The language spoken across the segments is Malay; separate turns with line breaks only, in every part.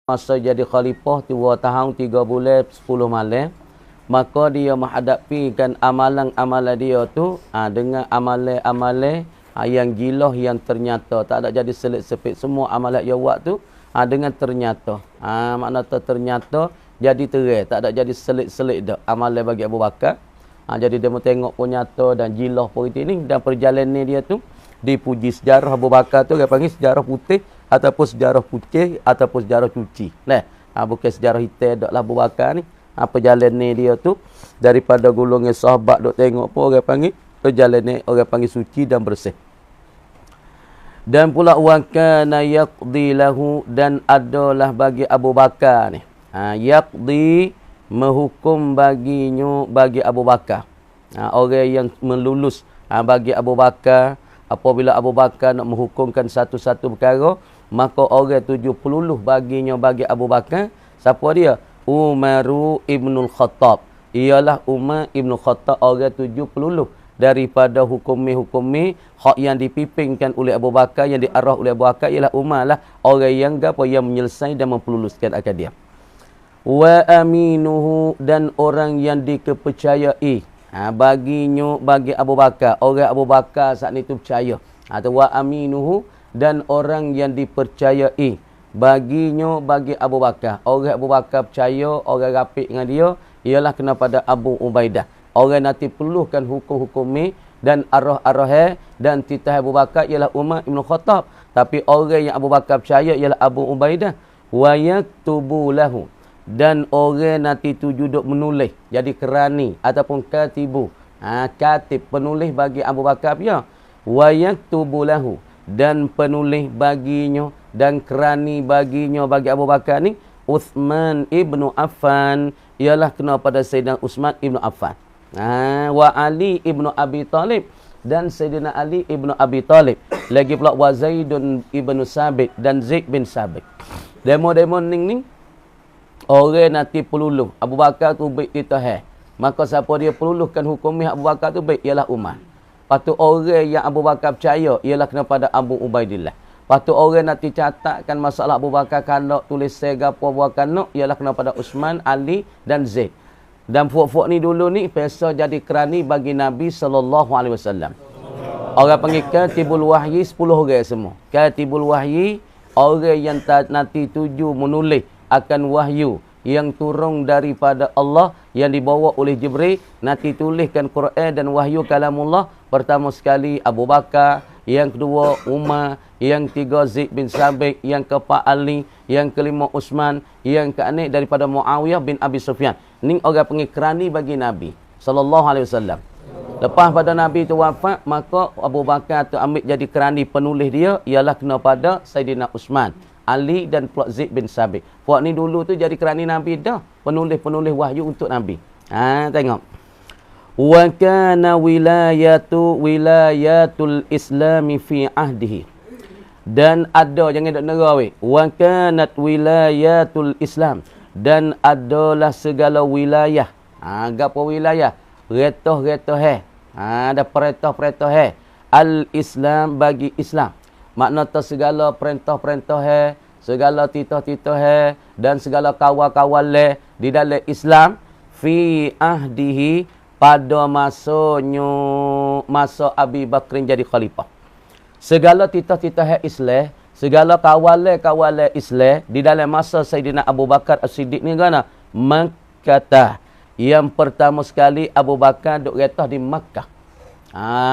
masa jadi khalifah 2 tahun 3 bulan 10 malam, maka dia menghadapikan amalan-amalan dia tu dengan amalan-amalan yang gilah yang ternyata. Tak ada jadi selit sepit semua amalan dia buat tu dengan ternyata. Makna ternyata jadi terang, tak ada jadi selit-selit dah amalan bagi Abu Bakar. Jadi dia tengok pun nyata dan gilah politik ni, dan perjalanan dia tu dipuji. Sejarah Abu Bakar tu dia panggil sejarah putih ataupun sejarah putih ataupun sejarah cuci. Nah, bukan sejarah hitam dak lah Abu Bakar ni. Perjalanan dia tu daripada golongan sahabat dok tengok pun orang panggil perjalanan orang panggil suci dan bersih. Dan pula wa kana yaqdi lahu, dan adalah bagi Abu Bakar ni. Yaqdi menghukum baginya bagi Abu Bakar. Orang yang melulus bagi Abu Bakar. Apabila Abu Bakar nak menghukumkan satu-satu perkara, maka orang 70 baginya bagi Abu Bakar. Siapa dia? Umaru ibnul Khattab. Ialah Umar ibnul Khattab, orang 70 daripada hukumi-hukumi hak yang dipimpinkan oleh Abu Bakar, yang diarah oleh Abu Bakar, ialah Umar lah orang yang menyelesaikan dan memperluluskan akad dia. Wa aminuhu, dan orang yang dikepercayai baginya bagi Abu Bakar, orang Abu Bakar saat itu percaya. Atau wa aminuhu, dan orang yang dipercayai baginya bagi Abu Bakar, orang Abu Bakar percaya, orang rapi dengan dia, ialah kena pada Abu Ubaidah. Orang nanti perlukan hukum-hukumi dan arah-arah dan titah Abu Bakar ialah Umar ibn Khattab. Tapi orang yang Abu Bakar percaya ialah Abu Ubaidah. Wa yaktubu lahu, dan orang nanti tuju duk menulis, jadi kerani ataupun katibu. Katib, penulis bagi Abu Bakar dia. Wa yaktubu lahu, dan penulis baginya dan kerani baginya bagi Abu Bakar ni Uthman ibnu Affan, ialah kena pada Sayyidina Uthman ibnu Affan. Wa Ali ibnu Abi Talib, dan Sayyidina Ali ibnu Abi Talib. Lagi pula wa Zaidun ibnu Sabit, dan Zaid bin Sabit. Demo-demo ning orang nanti peluluh Abu Bakar tu baik kita maka siapa dia peluluhkan hukum Abu Bakar tu baik ialah Umar. Patut orang yang Abu Bakar percaya ialah kena pada Abu Ubaidillah. Patut orang nanti catatkan masalah Abu Bakar kanak tulis segapo Abu Bakar nak ialah kena pada Uthman, Ali dan Zaid. Dan fuak-fuak ni dulu ni biasa jadi kerani bagi Nabi SAW. Orang panggil katibul wahyi 10 orang semua. Katibul wahyi orang yang nanti tuju menulis akan wahyu yang turun daripada Allah yang dibawa oleh Jibril, nanti tuliskan Quran dan wahyu kalamullah. Pertama sekali Abu Bakar, yang kedua Umar, yang ketiga Zaid bin Sabit, yang keempat Ali, yang kelima Uthman, yang keenam daripada Muawiyah bin Abi Sufyan. Ni orang panggil kerani bagi Nabi sallallahu alaihi wasallam. Lepas pada Nabi tu wafat, maka Abu Bakar tu ambil jadi kerani penulis dia ialah kena pada Sayyidina Uthman, Ali dan pula Zaid bin Sabit. Puak ni dulu tu jadi kerani Nabi dah, penulis-penulis wahyu untuk Nabi. Tengok. Wa kana wilayatul islami fi ahdihi. Dan ada, jangan dok nera weh. Wa kanat wilayatul islam, dan adalah segala wilayah. Gapo wilayah? Retah-retah ada perintah-perintah al-islam bagi Islam. Makna segala perintah-perintah segala titah-titah dan segala kawal-kawal di dalam Islam fi ahdihi, pada masa Abi Bakrin jadi khalifah. Segala titah-titah Islam, segala kawal-kawal Islam di dalam masa Sayyidina Abu Bakar As-Siddiq ni kan Makkah. Yang pertama sekali Abu Bakar duk retah di Makkah.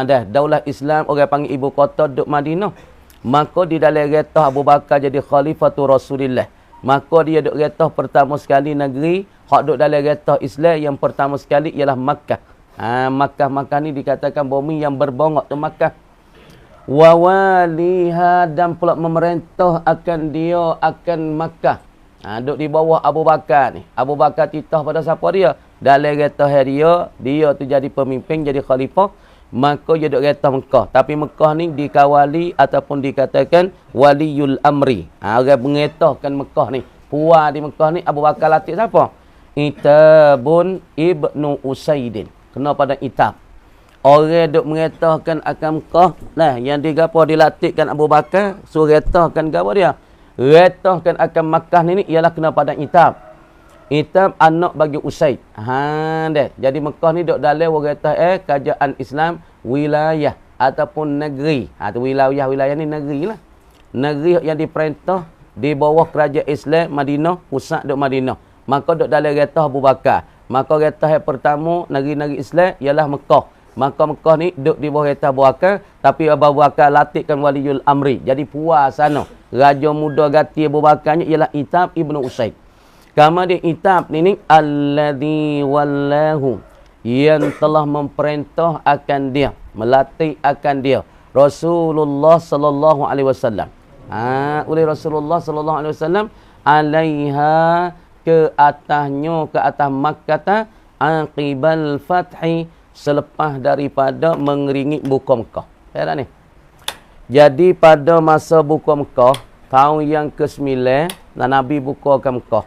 Dah daulah Islam orang panggil ibu kota duk Madinah. Maka di dalam retah Abu Bakar jadi khalifatul Rasulillah. Maka dia duk retah pertama sekali negeri hak duk dalam retah Islam yang pertama sekali ialah Makkah. Makkah ni dikatakan bumi yang berbongok tu Makkah. Wa waliha, dan pula memerintah akan dia akan Makkah. Duk di bawah Abu Bakar ni. Abu Bakar titah pada siapa dia? Dalam retah dia tu jadi pemimpin, jadi khalifah. Maka dia duk retah Mekah. Tapi Mekah ni dikawali ataupun dikatakan waliyul amri. Orang mengetahkan Mekah ni. Puan di Mekah ni Abu Bakar latih siapa? Itabun ibnu Usaidin. Kena pada Itab. Orang duk mengetahkan akan Mekah lah, yang digapo dilatihkan Abu Bakar, suruh retahkan gapo dia? Retahkan akan Makkah ni ialah kena pada Itab. Itab anak bagi Usaid. Deh. Jadi Mekah ni duk dalam waratah kerajaan Islam wilayah ataupun negeri. Tu wilayah ni negeri lah. Negeri yang diperintah di bawah kerajaan Islam Madinah, pusat duk Madinah. Maka duk dalam retah Abu Bakar. Maka retah yang pertama negeri-negeri Islam ialah Mekah. Maka Mekah ni duk di bawah retah Abu Bakar, tapi Abu Bakar latihkan waliul amri. Jadi puas sana. Raja muda gati Abu Bakarnya ialah Itab ibnu Usaid. Kama dia Itab ni alladhi wallahu, yang telah memerintah akan dia, melatih akan dia Rasulullah sallallahu alaihi wasallam. Oleh Rasulullah sallallahu alaihi wasallam alaiha, ke atasnya, ke atas Makkah, aqibal fathi, selepas daripada mengeringi buka Mekah. Lihat ni. Jadi pada masa buka Mekah, tahun yang ke-9, Nabi buka ke Mekah.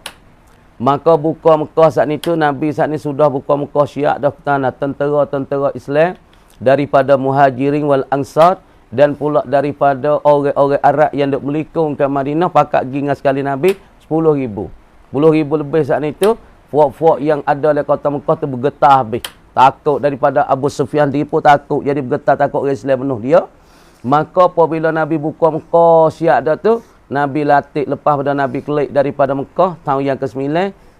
Maka buka Mekah saat itu, Nabi saat ni sudah buka Mekah, syiak dah tanah tentera-tentera Islam daripada Muhajirin wal Ansar, dan pula daripada orang-orang Arab yang duk melikung ke Madinah, pakat gingas sekali Nabi 10,000. 10,000 lebih saat itu. Fuak-fuak yang ada di kota Mekah tu bergetah habis. Takut daripada Abu Sufyan, dia pun takut. Jadi bergetah takut orang Islam penuh dia. Maka apabila Nabi buka Mekah siap dah tu, Nabi latih lepas pada Nabi kelik daripada Mekah tahun yang ke-9,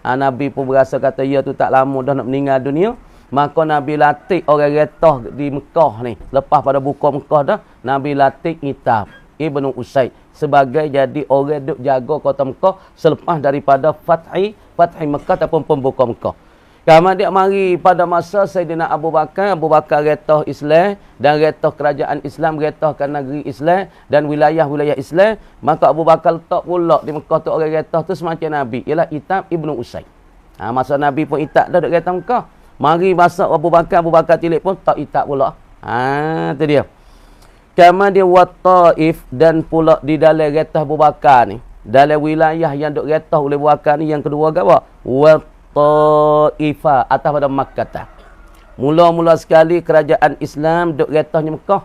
Nabi pun berasa kata ya tu tak lama dah nak meninggal dunia. Maka Nabi latih orang retah di Mekah ni. Lepas pada buka Mekah dah, Nabi latih Itab ibnu Usaid sebagai jadi orang duk jaga kota Mekah selepas daripada Fathi Mekah ataupun pembuka Mekah. Kemudian mari pada masa Sayyidina Abu Bakar retah Islam dan retah kerajaan Islam, retahkan negeri Islam dan wilayah-wilayah Islam. Maka Abu Bakar letak pula di Mekah tu orang retah tu semacam Nabi, ialah Itab ibnu Usaid. Masa Nabi pun Itab dah duk retah Mekah. Mari masa Abu Bakar tilik pun tak Itab pula. Tu dia. Kemudian wa Taif, dan pula di dalam retah Abu Bakar ni, dalam wilayah yang duk retah oleh Abu Bakar ni, yang kedua ke apa? Wa Taifah, atas pada Makkah. Mula-mula sekali kerajaan Islam duk retahnya Mekah.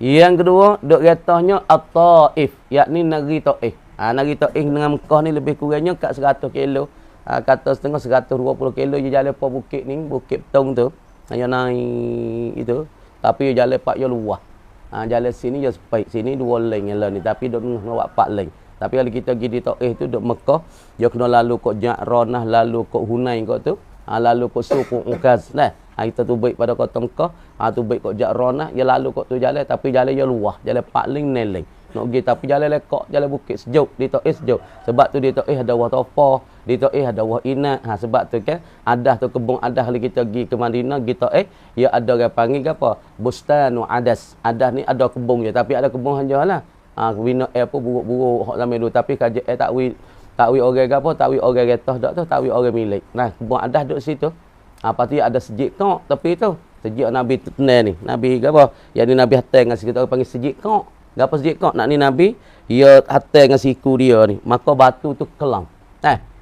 Yang kedua duk retahnya At-Taif, yakni negeri Taif. Negeri Taif dengan Mekah ni lebih kurangnya kat 100 kilo. Kata setengah 120 kilo je jalan po bukit ni, Bukit Petong tu. Yang naik itu. Tapi jalan pak yo luas. Jalan sini je sepaik, sini 2 lane yang ni, tapi duk ngawak 4 lane. Tapi kalau kita pergi di Taif tu, duk Mekah, dia kena lalu kok Ja'ranah, lalu kok Hunain kok tu, lalu kok Suq Ukaz. Kita tu baik pada kota Mekah, tu baik kok Ja'ranah, dia lalu kok tu jalan, tapi jalan dia luas, jalan 4 lane, 9 lane. Nak pergi tapi jalan lekok, jalan bukit sejuk, di Taif sejuk. Sebab tu di Taif ada wah Tafah, di Taif ada wah Inat. Sebab tu kan, adah tu kebun adah kalau kita pergi ke Madinah, di Taif, dia ada orang panggil apa? Bustanu Adas. Adah ni ada kebun je, tapi ada kebun hanja lah. Bina apa buruk-buruk hok zaman dulu, tapi kaji takwi orang apa, takwi orang retah dak tu, takwi orang milik. Kebun adah duk situ. Apa tu ada sejik kok tepi tu. Sejik Nabi tenang ni. Nabi ke apa? Yang ni Nabi hatai dengan kita panggil sejik kok. Gapo sejik kok nak ni Nabi? Dia hatai dengan siku dia ni. Maka batu tu kelam.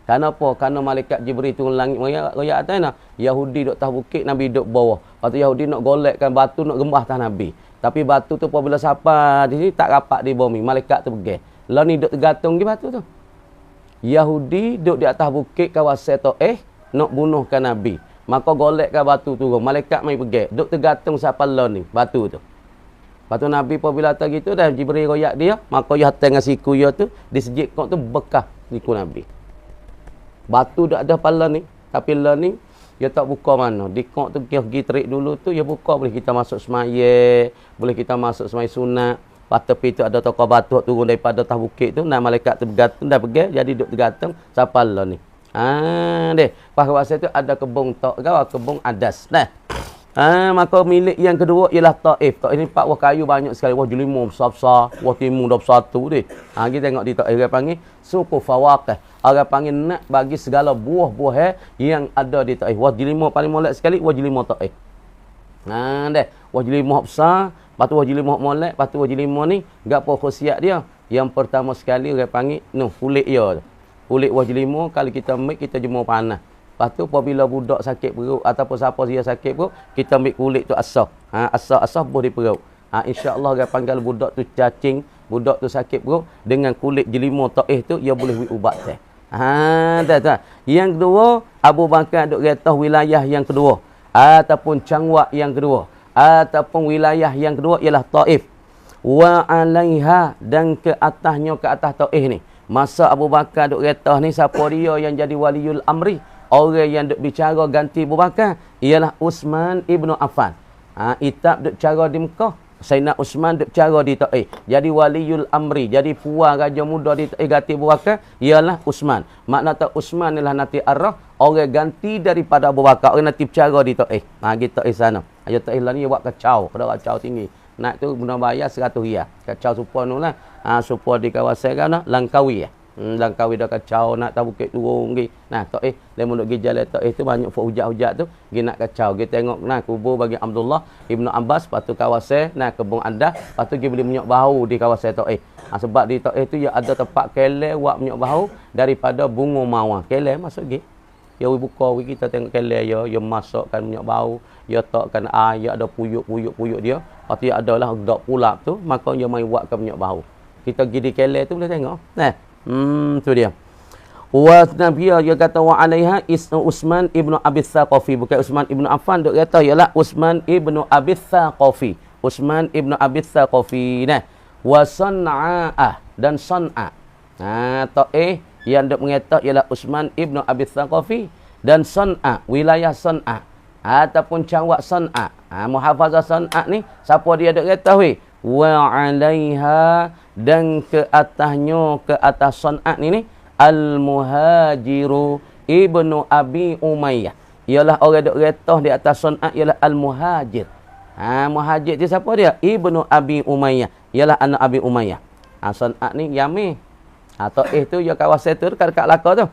Kenapa? Kerana malaikat Jibril turun langit royak atas nah. Yahudi duk atas bukit, Nabi duk bawah. Lepas tu Yahudi nak golekkan batu, nak gembah atas Nabi. Tapi batu tu apabila sampai di sini tak rapat di bumi, malaikat tu pergi. Lah ni duk tergantung di batu tu. Yahudi duk di atas bukit kawasan Taif nak bunuhkan Nabi. Maka golekkan batu tu, malaikat mai pergi. Duk tergantung siapa lah ni batu tu. Lepas tu Nabi apabila tak gitu dah Jibril royak dia, maka dia hantar dengan siku dia tu di sejik kok tu bekas siku Nabi. Batu dak ada pala ni, tapi lah ni dia tak buka mana. Di kok tu dia pergi terik dulu tu, dia buka boleh kita masuk semaya, boleh kita masuk semaya sunat. Lepas tepi tu ada tokoh batu turun daripada atas bukit tu, nah malaikat tu bergantung dah pergi, jadi duduk tergantung siapa lah ni. Deh. Pas kawasan tu ada kebun kebun Adas. Maka milik yang kedua ialah Taif. Taif ni pak wah kayu banyak sekali, wah jelima besar-besar, wah timun dah bersatu deh. Kita tengok di Taif orang panggil suku Fawaqah. Orang panggil nak bagi segala buah-buah yang ada di Taif. Wah jelima paling molek sekali, wah jelima Taif. Deh. Wah jelima besar, lepas tu wah jelima molek, lepas tu wah jelima ni gapo khasiat dia? Yang pertama sekali orang panggil kulit dia. Kulit wah jelima kalau kita ambil kita jemur panas. Lepas tu apabila budak sakit perut ataupun siapa dia sakit perut, kita ambil kulit tu asah. Asah buh di perut. InsyaAllah dia panggil budak tu cacing, budak tu sakit perut, dengan kulit jelima Taif tu, ia boleh ubat teh. Tak. Yang kedua, Abu Bakar duk kata wilayah yang kedua. Ataupun cangwak yang kedua. Ataupun wilayah yang kedua ialah Taif. Wa alaiha, dan ke atasnya, ke atas Taif ni. Masa Abu Bakar duk kata ni, siapa dia yang jadi waliul amri? Orang yang duk bicara ganti Abu Bakar ialah Uthman ibnu Affan. Itab duk cara di Mekah. Sayyidina Uthman duk cara di Taif. Jadi waliul amri, jadi puan raja muda di Taif ganti Abu Bakar ialah Uthman. Makna tak Uthman ialah nanti arah orang ganti daripada Abu Bakar, orang nanti bercara di Taif. Kita Taif sana. Ayo Taif lah ni buat kacau, pada kacau tinggi. Nak tu guna bayar 100 riyal. Kacau supaya nu lah. Supaya di kawasan kan Langkawi. Langkawi dah kacau, nak tahu Bukit Turun pergi. Nah, Taif, dia mau pergi jalan Taif tu banyak hujat-hujat tu, pergi nak kacau. Kita tengok nah kubur bagi Abdullah Ibnu Abbas, lepas tu kawasan nah kebun Andah, lepas tu dia boleh minyak bau di kawasan Taif. Sebab di Taif tu ya ada tempat kelai buat minyak bau daripada bunga mawar. Kelai masuk pergi. Ya buka kita tengok kelai ya masukkan minyak bau, ya takkan air, ada puyuk dia. Lepas tu adalah dak pulap tu, maka dia mai buatkan minyak bau. Kita pergi di kelai tu boleh tengok. Nah, tu dia. Wa Nabiya dia kata wa alaiha Uthman ibnu Abi Thaqafi, bukan Uthman ibnu Affan, dok kata ialah Uthman ibnu Abi Thaqafi. Uthman ibnu Abi Thaqafi. Nah, wa San'a'ah, dan San'a. Taif yang dok mengata ialah Uthman ibnu Abi Thaqafi dan San'a, wilayah San'a ataupun cangwak San'a. Muhafazah San'a ni siapa dia dok kata weh? Wa alaiha, dan ke atasnya, ke atas San'a ni Al-Muhajiru ibnu Abi Umayyah. Ialah orang duk retah di atas San'a ialah Al-Muhajir. Muhajir tu siapa dia? Ibnu Abi Umayyah. Ialah anak Abi Umayyah. San'a ni Yamin. Taif tu ya kawasan tu dekat Laka tu.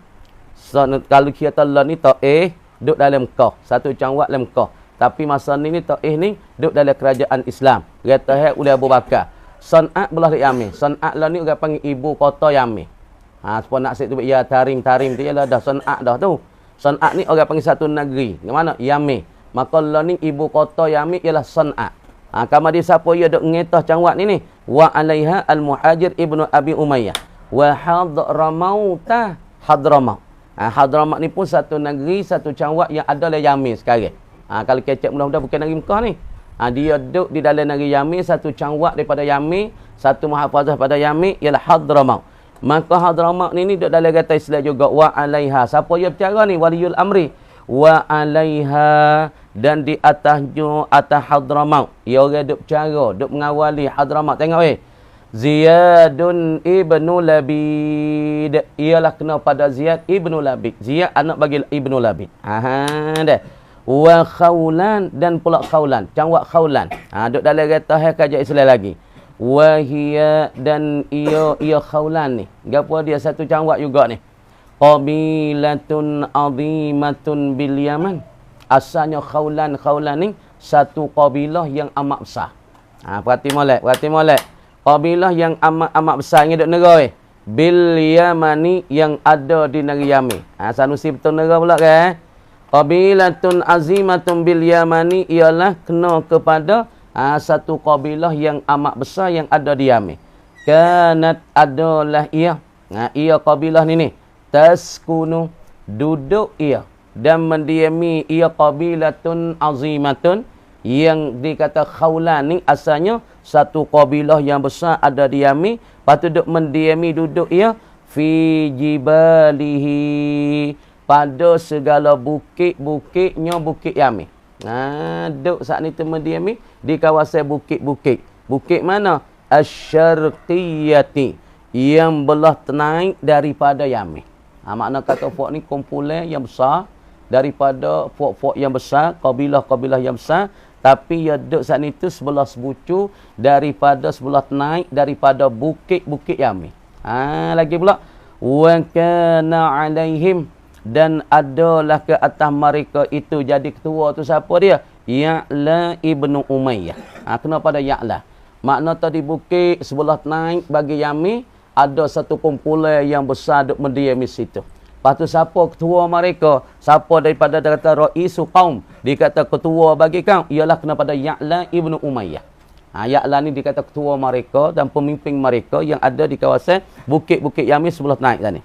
So, kalau kita lah ni Taif duduk dalam Mekah, satu cangwak dalam Mekah. Tapi masa ni Taif ni duduk dalam kerajaan Islam. Kata oleh Abu Bakar. San'a belah di Yamin. San'a lah ni orang panggil ibu kota Yamin. Supaya nak tu ya tarim tu ialah dah San'a dah tu. San'a ni orang panggil satu negeri. Di mana? Yamin. Maka lah ni ibu kota Yamin ialah San'a. Kama dia siapa ia duk ngetah cangwak ni. Wa alaiha Al-Muhajir ibnu Abi Umayyah. Wa Hadramaut. Hadramaut. Hadramaut ni pun satu negeri, satu cangwak yang ada dalam Yamin sekarang. Kalau kecek mudah-mudah bukan negeri Mekah ni. Dia duduk di dalam negeri Yamin, satu cangwak daripada Yamin, satu muhafazah pada Yamin ialah Hadramaut. Maka Hadramaut ni duduk dalam kata Islam juga. Wa alaiha. Siapa yang bercara ni? Waliul amri. Wa alaiha, dan di atasnya, atas Hadramaut. Ia orang duduk bercara, duduk mengawali Hadramaut. Tengok weh. Ziyadun ibnu Labid. Ialah kena pada Ziyad ibnu Labid. Ziyad anak bagi ibnu Labid. Dah. Wa Khawlan, dan pula Khawlan. Cangwak Khawlan. Duduk dalam kata kajian Islam lagi. Wa hiya, dan ia Khawlan ni. Gapo dia satu cangwak juga ni. Qabilatun azimatun bil Yaman. Asalnya Khawlan ni satu kabilah yang amat besar. Perhati molek. Kabilah yang amat besar ni duduk negara bil Yamani, yang ada di negeri Yamin. Sanusi betul negara pula kan? Qabilatun azimatun bil Yamani ialah kena kepada satu kabilah yang amat besar yang ada di Yamin. Kanat, adalah ia. Ia kabilah ni. Taskunu, duduk ia. Dan mendiami ia qabilatun azimatun, yang dikata Khawlan ni asalnya satu kabilah yang besar ada di Yamin. Lepas tu duduk mendiami, duduk ia fi jibalihi, pada segala bukit-bukitnya bukit Yamin. Duduk saat ni mendiami di kawasan bukit-bukit. Bukit mana? Asy-Syarqiyyati, yang belah naik daripada Yamin. Makna kata fok ni kumpulan yang besar daripada fok-fok yang besar, kabilah-kabilah yang besar, tapi ia duduk saat itu sebelah sebucu daripada sebelah naik daripada bukit-bukit Yamin. Lagi pula wa kana alaihim, dan adalah ke atas mereka itu, jadi ketua tu siapa dia? Ya'la ibnu Umayyah. Kena pada Ya'la. Makna tadi bukit sebelah naik bagi Yamin, ada satu kumpulan yang besar duk mendiami situ. Lepas tu siapa ketua mereka? Siapa daripada kata Ra'isu Qaum, dikata ketua bagi kaum, ialah kena pada Ya'la ibnu Umayyah. Ya'lan ni dikata ketua mereka dan pemimpin mereka yang ada di kawasan bukit-bukit Yamin sebelah naik tadi.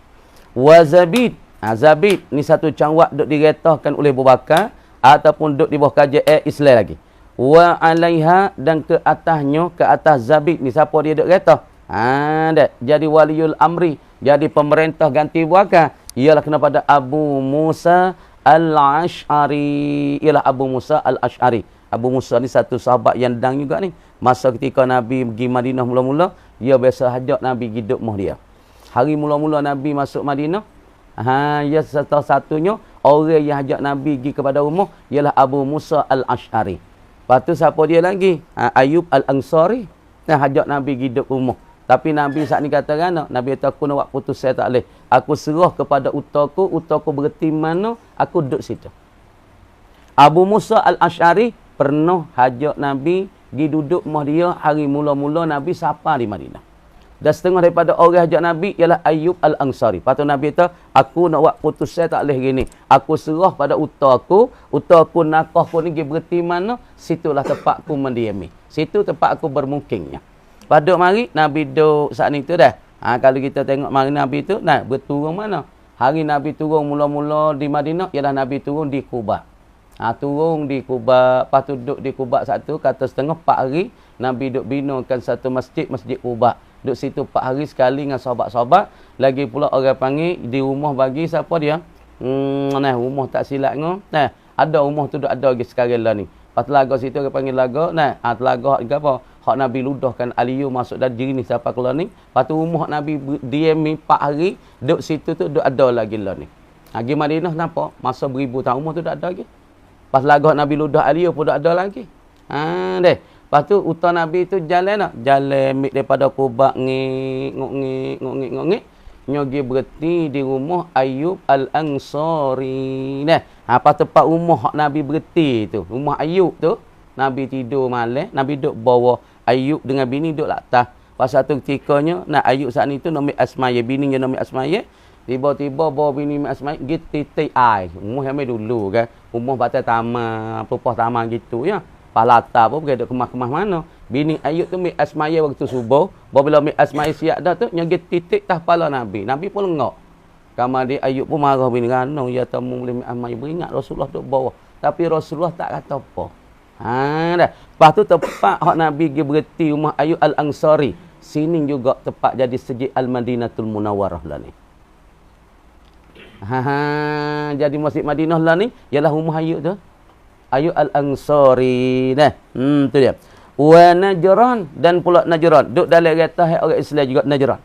Wa Zabid. Zabid ni satu cangwak duk diretahkan oleh Abu Bakar ataupun duk di bawah kerajaan Islam lagi. Wa alaiha dan ke atasnya, ke atas Zabid ni siapa dia duk retah? Jadi waliul amri, jadi pemerintah ganti Abu Bakar. Ialah kena pada Abu Musa Al-Ash'ari. Ialah Abu Musa Al-Ash'ari. Abu Musa ni satu sahabat yang dang juga ni. Masa ketika Nabi pergi Madinah mula-mula, dia biasa hajak Nabi hidup muh dia. Hari mula-mula Nabi masuk Madinah, ya satu-satunya orang yang hajak Nabi pergi kepada rumah ialah Abu Musa Al-Ash'ari. Lepas tu siapa dia lagi? Ayub Al-Ansari. Hajak Nabi hidup rumah. Tapi Nabi saat ni kata kan, Nabi kata aku nak buat putus saya tak boleh. Aku serah kepada utaku berhenti mana, aku duduk situ. Abu Musa Al-Ash'ari pernah hajak Nabi pergi duduk rumah dia hari mula-mula Nabi sapa di Madinah. Dan setengah daripada orang hajak Nabi ialah Ayub Al-Ansari. Lepas tu Nabi kata, aku nak buat putus saya tak boleh gini. Aku serah pada utaku nakahku ni pergi berhenti mana, situlah tempat aku mendiami. Situ tempat aku bermukimnya. Pada mari Nabi duduk saat ni tu dah. Kalau kita tengok mari Nabi tu, berturun mana? Hari Nabi turun mula-mula di Madinah ialah Nabi turun di Quba. Turun di Quba, lepas tu duduk di Quba satu, kata setengah 4 hari Nabi duduk binakan satu masjid Quba. Duduk situ 4 hari sekali dengan sahabat-sahabat. Lagi pula orang panggil di rumah bagi siapa dia? Rumah tak silap ngah. Ada rumah tu duduk ada lagi sekarang lah ni. Pas telaga situ orang panggil laga. Telaga apa? Hak Nabi ludahkan Aliyu masuk dan diri ni siapa keluar ni. Lepas tu rumah Nabi diam 4 hari. Duduk situ tu duduk ada lagi lah ni. Pergi Madinah nampak? Masa 1000 tahun rumah tu duduk ada lagi. Pas laga Nabi ludah Aliyu pun duduk ada lagi. Deh. Lepas tu utar Nabi tu jalan tak? Jalan daripada Quba ngik. Nyogi berhenti di rumah Ayub Al-Ansari. Apa tempat rumah hak Nabi berhenti tu? Rumah Ayub tu. Nabi tidur malam. Nabi duduk bawah Ayub dengan bini duduk atas. Pas satu ketikanya, Ayub saat ni tu nama Asmaya. Bini yang nama Asmaya. Tiba-tiba bawa bini Asmaya pergi titik air. Rumah yang dulu kan. Rumah batas taman, pelupah taman gitu ya. Palata pun pergi duduk kemah-kemah mana. Bini Ayub tu ambil Asmaya waktu subuh. Bila ambil Asmaya siap dah tu, nyagi titik tah kepala Nabi. Nabi pun lengok. Kemudian Ayub pun marah bini. Kerana ya tamu boleh ambil Asmaya. Beringat Rasulullah duduk bawah. Tapi Rasulullah tak kata apa. Dah. Lepas tu tempat hak Nabi pergi berhenti rumah Ayub Al-Ansari. Sini juga tempat jadi Masjid Al-Madinatul Munawwarah lah ni. Jadi Masjid Madinah lah ni ialah rumah Ayub tu. Ayub Al-Ansari. Tu dia. Wa Najran dan pula Najran. Duduk dalam kereta orang Islam juga Najran.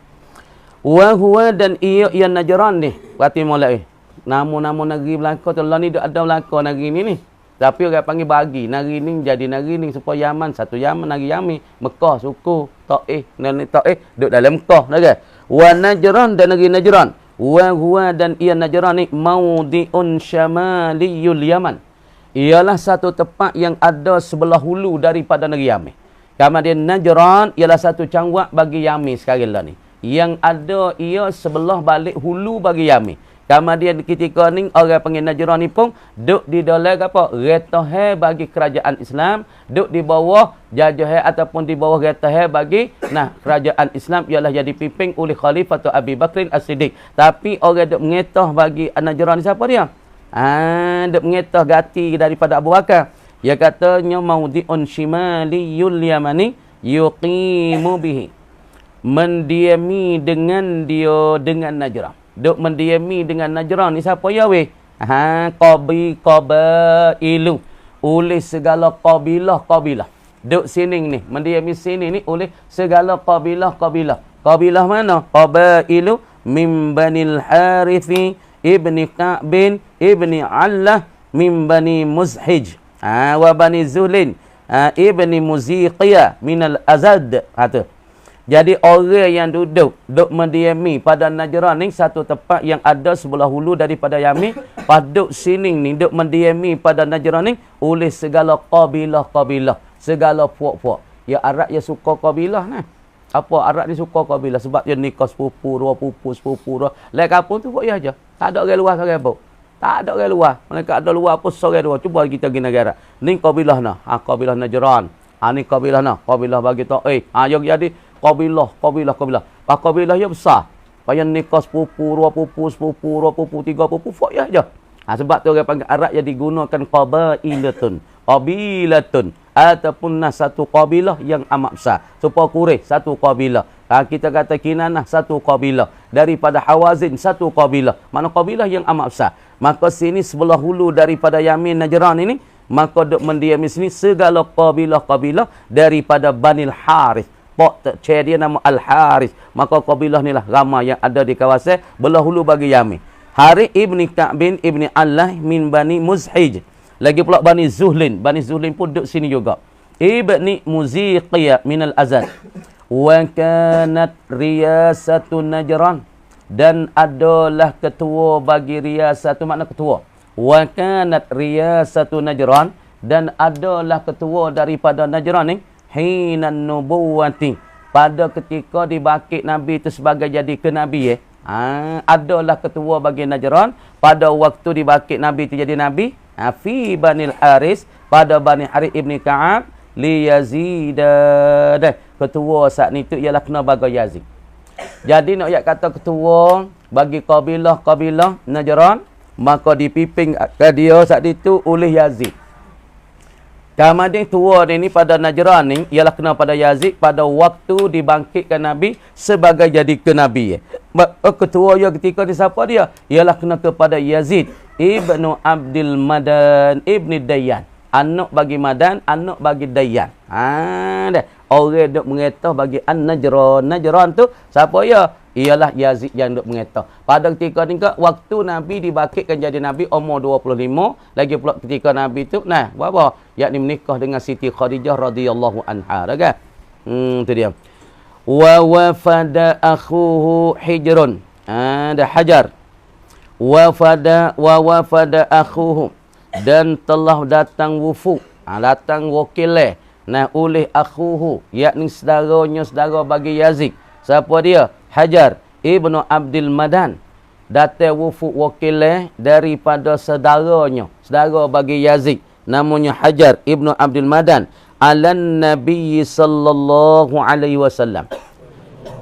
Wa huwa dan ia Najran ni. Berarti mulai nama-nama negeri Melaka tu lah ni duduk ada Melaka negeri ni. Tapi orang panggil bagi. Negeri ni jadi negeri ni supaya Yaman. Satu Yaman, negeri Yamin. Mekah, suku, Taif. Taif duduk dalam Mekah. Wa Najran dan negeri Najran. Wa huwa dan ia Najran ni maudi'un syamaliyul Yaman. Ialah satu tempat yang ada sebelah hulu daripada negeri Yamin. Kemudian Najran ialah satu cangwak bagi Yamin sekarang lah ni. Yang ada ia sebelah balik hulu bagi Yamin. Kemudian ketika ni orang panggil Najran ni pun duduk di dalam apa? Retah bagi kerajaan Islam, duduk di bawah jajah ataupun di bawah retah bagi kerajaan Islam ialah jadi dipimpin oleh Khalifah Abi Bakr As-Siddiq. Tapi orang duduk mengetah bagi Najran ni siapa dia? Duk mengetah gati daripada Abu Bakar. Dia katanya maudi'un shimaliyul yamani yuqimu bihi. Mendiami dengan dia dengan Najran. Duk mendiami dengan Najran ni siapa ya weh? Qabailu. Oleh segala kabilah. Duk sini ni, mendiami sini ni oleh segala kabilah. Kabilah mana? Qabailu min Banil Harithi ibni Ka'bin ibni Allah min Bani Muzhij wa Bani Zulin ibni Muziqiyah minal Azad. Jadi orang yang duduk mendiami pada Najran ni satu tempat yang ada sebelah hulu daripada Yamin. Paduk sini ni duduk mendiami pada Najran ni oleh segala kabilah, segala puak-puak. Ya Arab ya suka kabilah nah. Apa Arab ni suka kabilah sebab dia nikah sepupu, dua pupu, sepupu. Lain kampung tu buat ya aja. Tak ada orang luar seorang pun. Tak ada orang luar. Mereka ada luar apa seorang dua. Cuba kita pergi negara. Ni kabilah nah. Kabilah Najran. Ni kabilah nah. Kabilah bagi tahu. Yang jadi kabilah. Kabilah ya besar. Payah nikah sepupu, dua pupu, tiga pupu, fayah je. Sebab tu orang panggil Arab yang digunakan qabilatun ataupun satu kabilah yang amat besar. Supaya Quraisy satu kabilah. Kita kata Kinanah satu kabilah. Daripada Hawazin satu kabilah. Mana kabilah yang amat besar. Maka sini sebelah hulu daripada Yamin Najran ini, maka duk mendiami sini segala kabilah-kabilah daripada Banil Harith. Dia nama Al-Harith. Maka kabilah ni lah ramai yang ada di kawasan belah hulu bagi Yamin. Harith ibni Ka'bin ibni Allah min Bani Muzhij. Lagi pula Bani Zuhlin. Bani Zuhlin pun duduk sini juga. Ibni Muziqiyah minal Azad. Wa kanat riyasatu Najran. Dan adalah ketua bagi riyasatu, makna ketua. Wa kanat riyasatu Najran. Dan adalah ketua daripada Najran ni. Hinan nubuwati. Pada ketika dibangkit Nabi itu sebagai jadi ke Nabi adalah ketua bagi Najran. Pada waktu dibangkit Nabi itu jadi Nabi. Fi Banil Haris. Pada Bani Harith ibni Ka'ab. Li Yazida. Ketua saat ni tu ialah kena bagi Yazid. Jadi nak kata ketua bagi kabilah Najran, maka dipimpin ke dia saat itu oleh Yazid. Kemudian tua ni pada Najran ni ialah kena pada Yazid pada waktu dibangkitkan Nabi sebagai jadi ke Nabi. Ketua dia ketika ni siapa dia? Ialah kena kepada Yazid ibnu Abdul Madan ibni Dayyan. Anak bagi Madan, anak bagi Dayyan. Dah. Orang duk mengetah bagi An-Najran. Najran tu siapa ya? Ialah Yazid yang duk mengetah. Pada ketika ni waktu Nabi dibangkitkan jadi Nabi umur 25, lagi pula ketika Nabi tu berapa? Yakni menikah dengan Siti Khadijah radhiyallahu anha, dah kan? Tu dia. Wa wafada akhuhu Hijrun. Ada Hajar. Wafada akhuhu. Dan telah datang wufud, datang wakil oleh akhuhu, yakni saudara bagi Yazid. Siapa dia? Hajar ibnu Abdul Madan. Datang wufud wakil daripada saudaranya, saudara bagi Yazid, namanya Hajar ibnu Abdul Madan, alan Nabi sallallahu alaihi wasallam.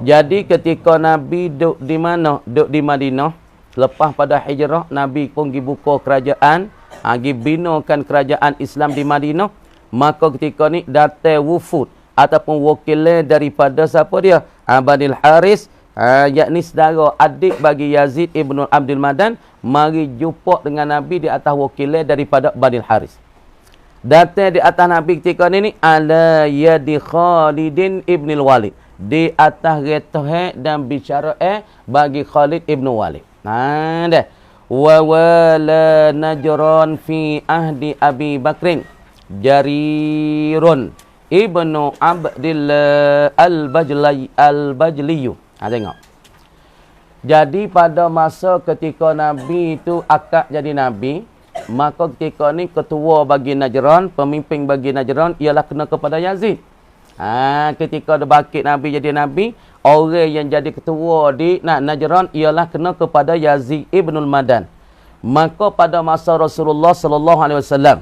Jadi ketika Nabi duduk di mana? Duduk di Madinah. Lepas pada hijrah, Nabi pun pergi buka kerajaan, pergi binakan kerajaan Islam di Madinah. Maka ketika ni datang wufud ataupun wakil daripada siapa dia? Banil Haris, yakni saudara adik bagi Yazid ibnu Abdul Madan, mari jumpa dengan Nabi di atas wakil daripada Banil Haris. Datang di atas Nabi ketika ni ala yadi Khalidin ibnil Walid. Di atas retah dan bicara bagi Khalid ibnu Walid. Dah. Wa wala Najran fi ahdi Abi Bakrin Jarirun ibnu Abdillah al-Bajliyu. Tengok. Jadi pada masa ketika Nabi itu akad jadi Nabi, maka ketika ni ketua bagi Najran, pemimpin bagi Najran ialah kena kepada Yazid. Ketika dibangkit Nabi jadi Nabi, orang yang jadi ketua di Najran ialah kena kepada Yazid ibnul Madan. Maka pada masa Rasulullah sallallahu alaihi wasallam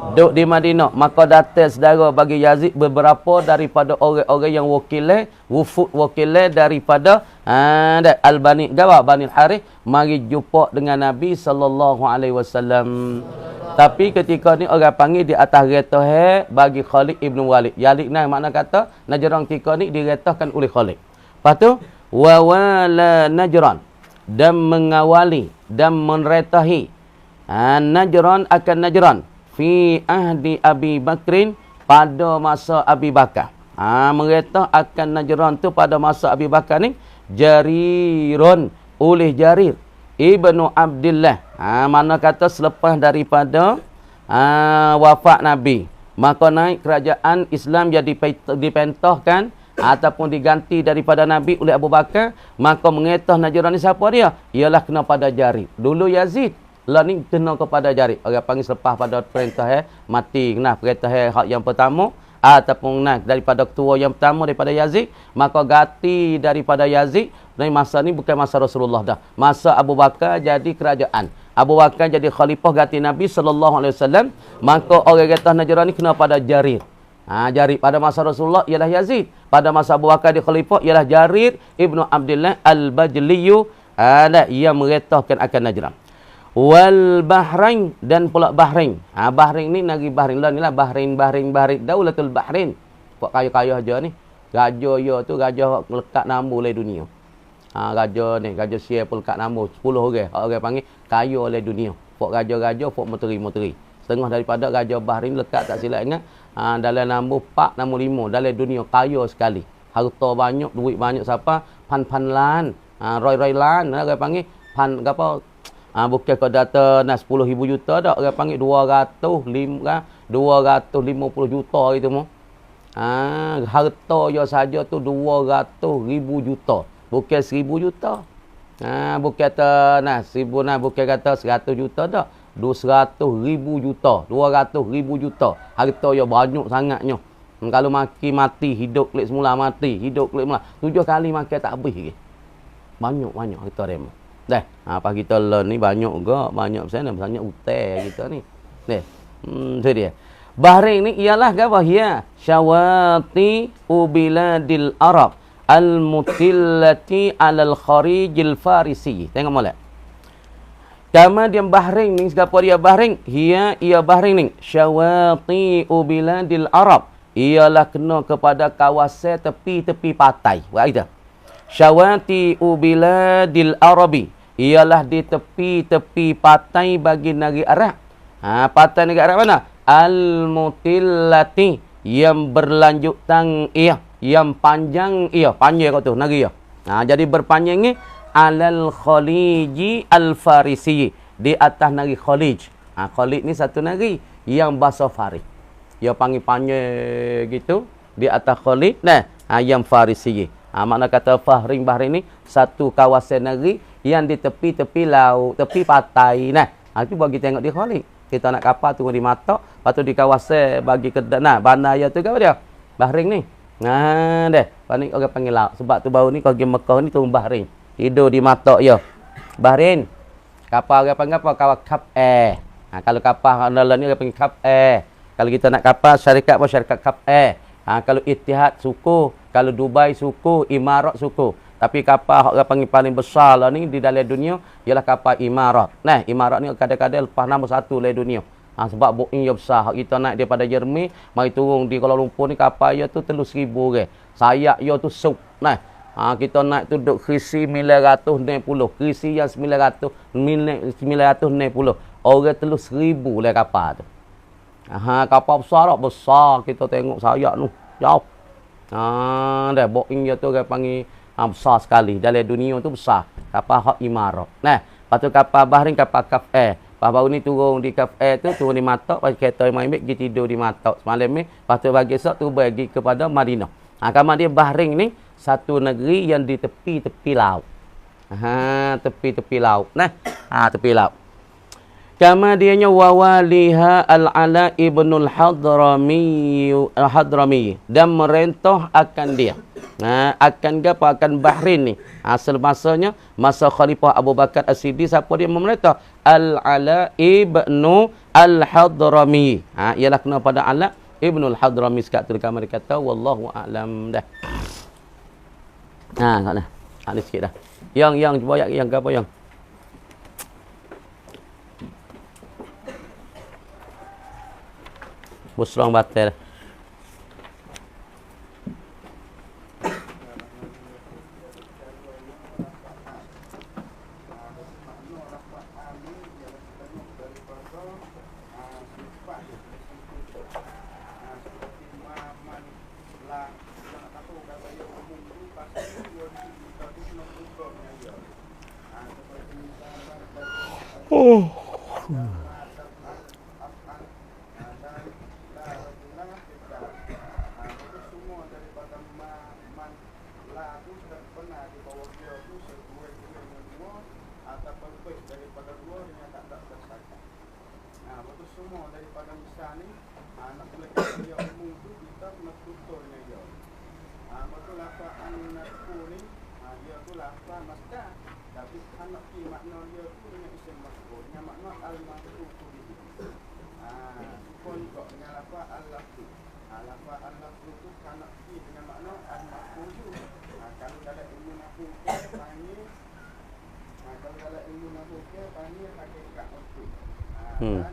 duduk di Madinah, maka datang saudara bagi Yazid beberapa daripada orang-orang yang wufud wakil daripada Al-Bani Banil Harith, mari jumpa dengan Nabi sallallahu alaihi wasallam. Tapi ketika ni orang panggil di atas retah bagi Khalid ibn Walid. Yazid makna kata Najran ketika ni diretahkan oleh Khalid. Lepas tu wa wala Najran, dan mengawali dan menretahi Najran akan Najran fi ahdi Abi Bakrin, pada masa Abi Bakar. Meretah akan Najran tu pada masa Abi Bakar ni Jarirun, oleh Jarir ibnu Abdillah. Mana kata selepas daripada wafat Nabi, maka naik kerajaan Islam jadi dipentahkan ataupun diganti daripada Nabi oleh Abu Bakar. Maka mengetah Najran ni siapa dia? Ialah kena pada Jarir. Dulu Yazid, lah ni kena kepada Jarir. Orang panggil selepas pada perintah mati, kena perintah hak yang pertama ataupun daripada ketua yang pertama daripada Yazid, maka ganti daripada Yazid. Dan masa ni bukan masa Rasulullah dah. Masa Abu Bakar jadi kerajaan. Abu Bakar jadi khalifah ganti Nabi sallallahu alaihi wasallam, maka orang kata Najran ni kena pada Jarir. Jarir pada masa Rasulullah ialah Yazid. Pada masa Abu Bakar di khalifah ialah Jarir ibnu Abdullah al-Bajliyu yang meretahkan akan Najran. Wal Bahrain dan pula Bahrain. Bahrain ni negeri Bahrain lah, inilah Bahrain Daulatul Bahrain. Buat kaya-kaya aja ni. Gajah yo tu gajah lekat nambu oleh dunia. Gajah ni, gajah siap pun lekat nambu 10 orang. Orang panggil kaya oleh dunia. Buat gajah-gajah, buat menteri-menteri. Setengah daripada gajah Bahrain lekat tak silap ingat. Dalam nambu 4, nambu 5 dalam dunia kaya sekali. Harta banyak, duit banyak siapa? Pan-pan lan. Roy-roy lan, orang panggil pan apa? Bukan kau data 10,000 juta dak, orang panggil 250 juta gitu mo. Harta yo saja tu 200,000 juta. Bukan 1,000 juta. Bukan kata 1,000 bukan kata 100 juta dak. 200,000 juta, 200,000 juta. Harta yo banyak sangatnya. Kalau mati hidup klik semula mati, hidup klik semula. 7 kali makan tak habis lagi. Banyak harta demo. Dah, apa kita learn ni banyak juga, banyak banyak utang kita ni. Tu dia. Bahrain ni ialah apa? Ya, syawati ubiladil Arab al-mutillati alal kharijil farisi. Tengok molek. Kemudian Bahrain ni siapa dia Bahrain? Ia Bahrain ni syawati ubiladil Arab. Ialah kena kepada kawasan tepi-tepi pantai. Buat kita. Syawati ubiladil Arabi. Ialah di tepi-tepi pantai bagi negeri Arab. Pantai negeri Arab mana? Al-mutillati yang berlanjutan yang panjang panjang kau tu negeri ia. Jadi berpanjang ni alal khaliji al-farisi, di atas negeri Khalij. Khalij ni satu negeri yang bahasa Faris. Dia panggil panjang gitu di atas Khalij yang Farisi. Makna kata Bahrain ni satu kawasan negeri yang di tepi-tepi laut, tepi pantai. Itu bagi tengok di Khalid. Kita nak kapal tunggu di Matok, lepas tu di kawasan bagi ke bandar tu apa dia? Bahrain ni. Panik orang panggil laut. Sebab tu baru ni kalau pergi Mekah ni tunggu Bahrain. Hidup di Matok ya. Bahrain. Kapal orang panggil apa? Kapal Kap Air. Kalau kapal andalan ni orang panggil Kap Air. Kalau kita nak kapal syarikat apa? Syarikat Kap Air. Kalau Ittihad suku, kalau Dubai suku, Imarat suku. Tapi kapal orang panggil paling besar lah ni di dalam dunia ialah kapal Imarat. Imarat ni kadang-kadang lepas nombor 1 dalam dunia. Sebab Boeing dia besar. Kita naik daripada Jerman, mari turun di Kuala Lumpur ni kapal dia tu 3,000 orang. Sayap dia tu sub. Kita naik tu duk krisi 960. Krisi yang 960. Orang 3,000 lah kapal tu. Kapal besar tak? Besar. Kita tengok sayap tu. Jauh. Boeing dia tu orang panggil besar sekali. Dalam dunia tu besar. Kapal Hak Imarat. Lepas tu kapal Bahrain, kapal Kaf Air. Lepas baru ni turun di Kaf Air tu, turun di Matok. Lepas kereta yang main pergi tidur di Matok. Semalam ni, lepas tu bagi esok tu pergi kepada Madinah. Kemudian Bahrain ni, satu negeri yang di tepi-tepi laut. Tepi-tepi laut. Tepi laut. Kemudiannya wawaliha al-Ala ibnul Hadrami dan merentah akan dia. Akan apa? Akan Bahrain ni. Asal masanya masa Khalifah Abu Bakar As-Siddiq, siapa dia memerintah? Al-Ala ibnu al-Hadrami. Ialah kena pada Ala ibnul Hadrami sekat tu kamar kata wallahu a'lam dah. Tak dah. Ada sikit dah. Yang cuba yang apa yang? Busrong batel. Hmm.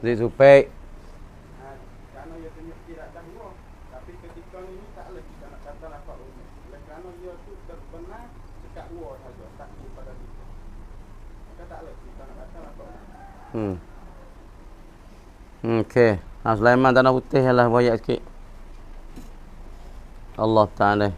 Zik supek. Okey. Sulaiman tanah putih lah banyak sikit. Allah Ta'ala.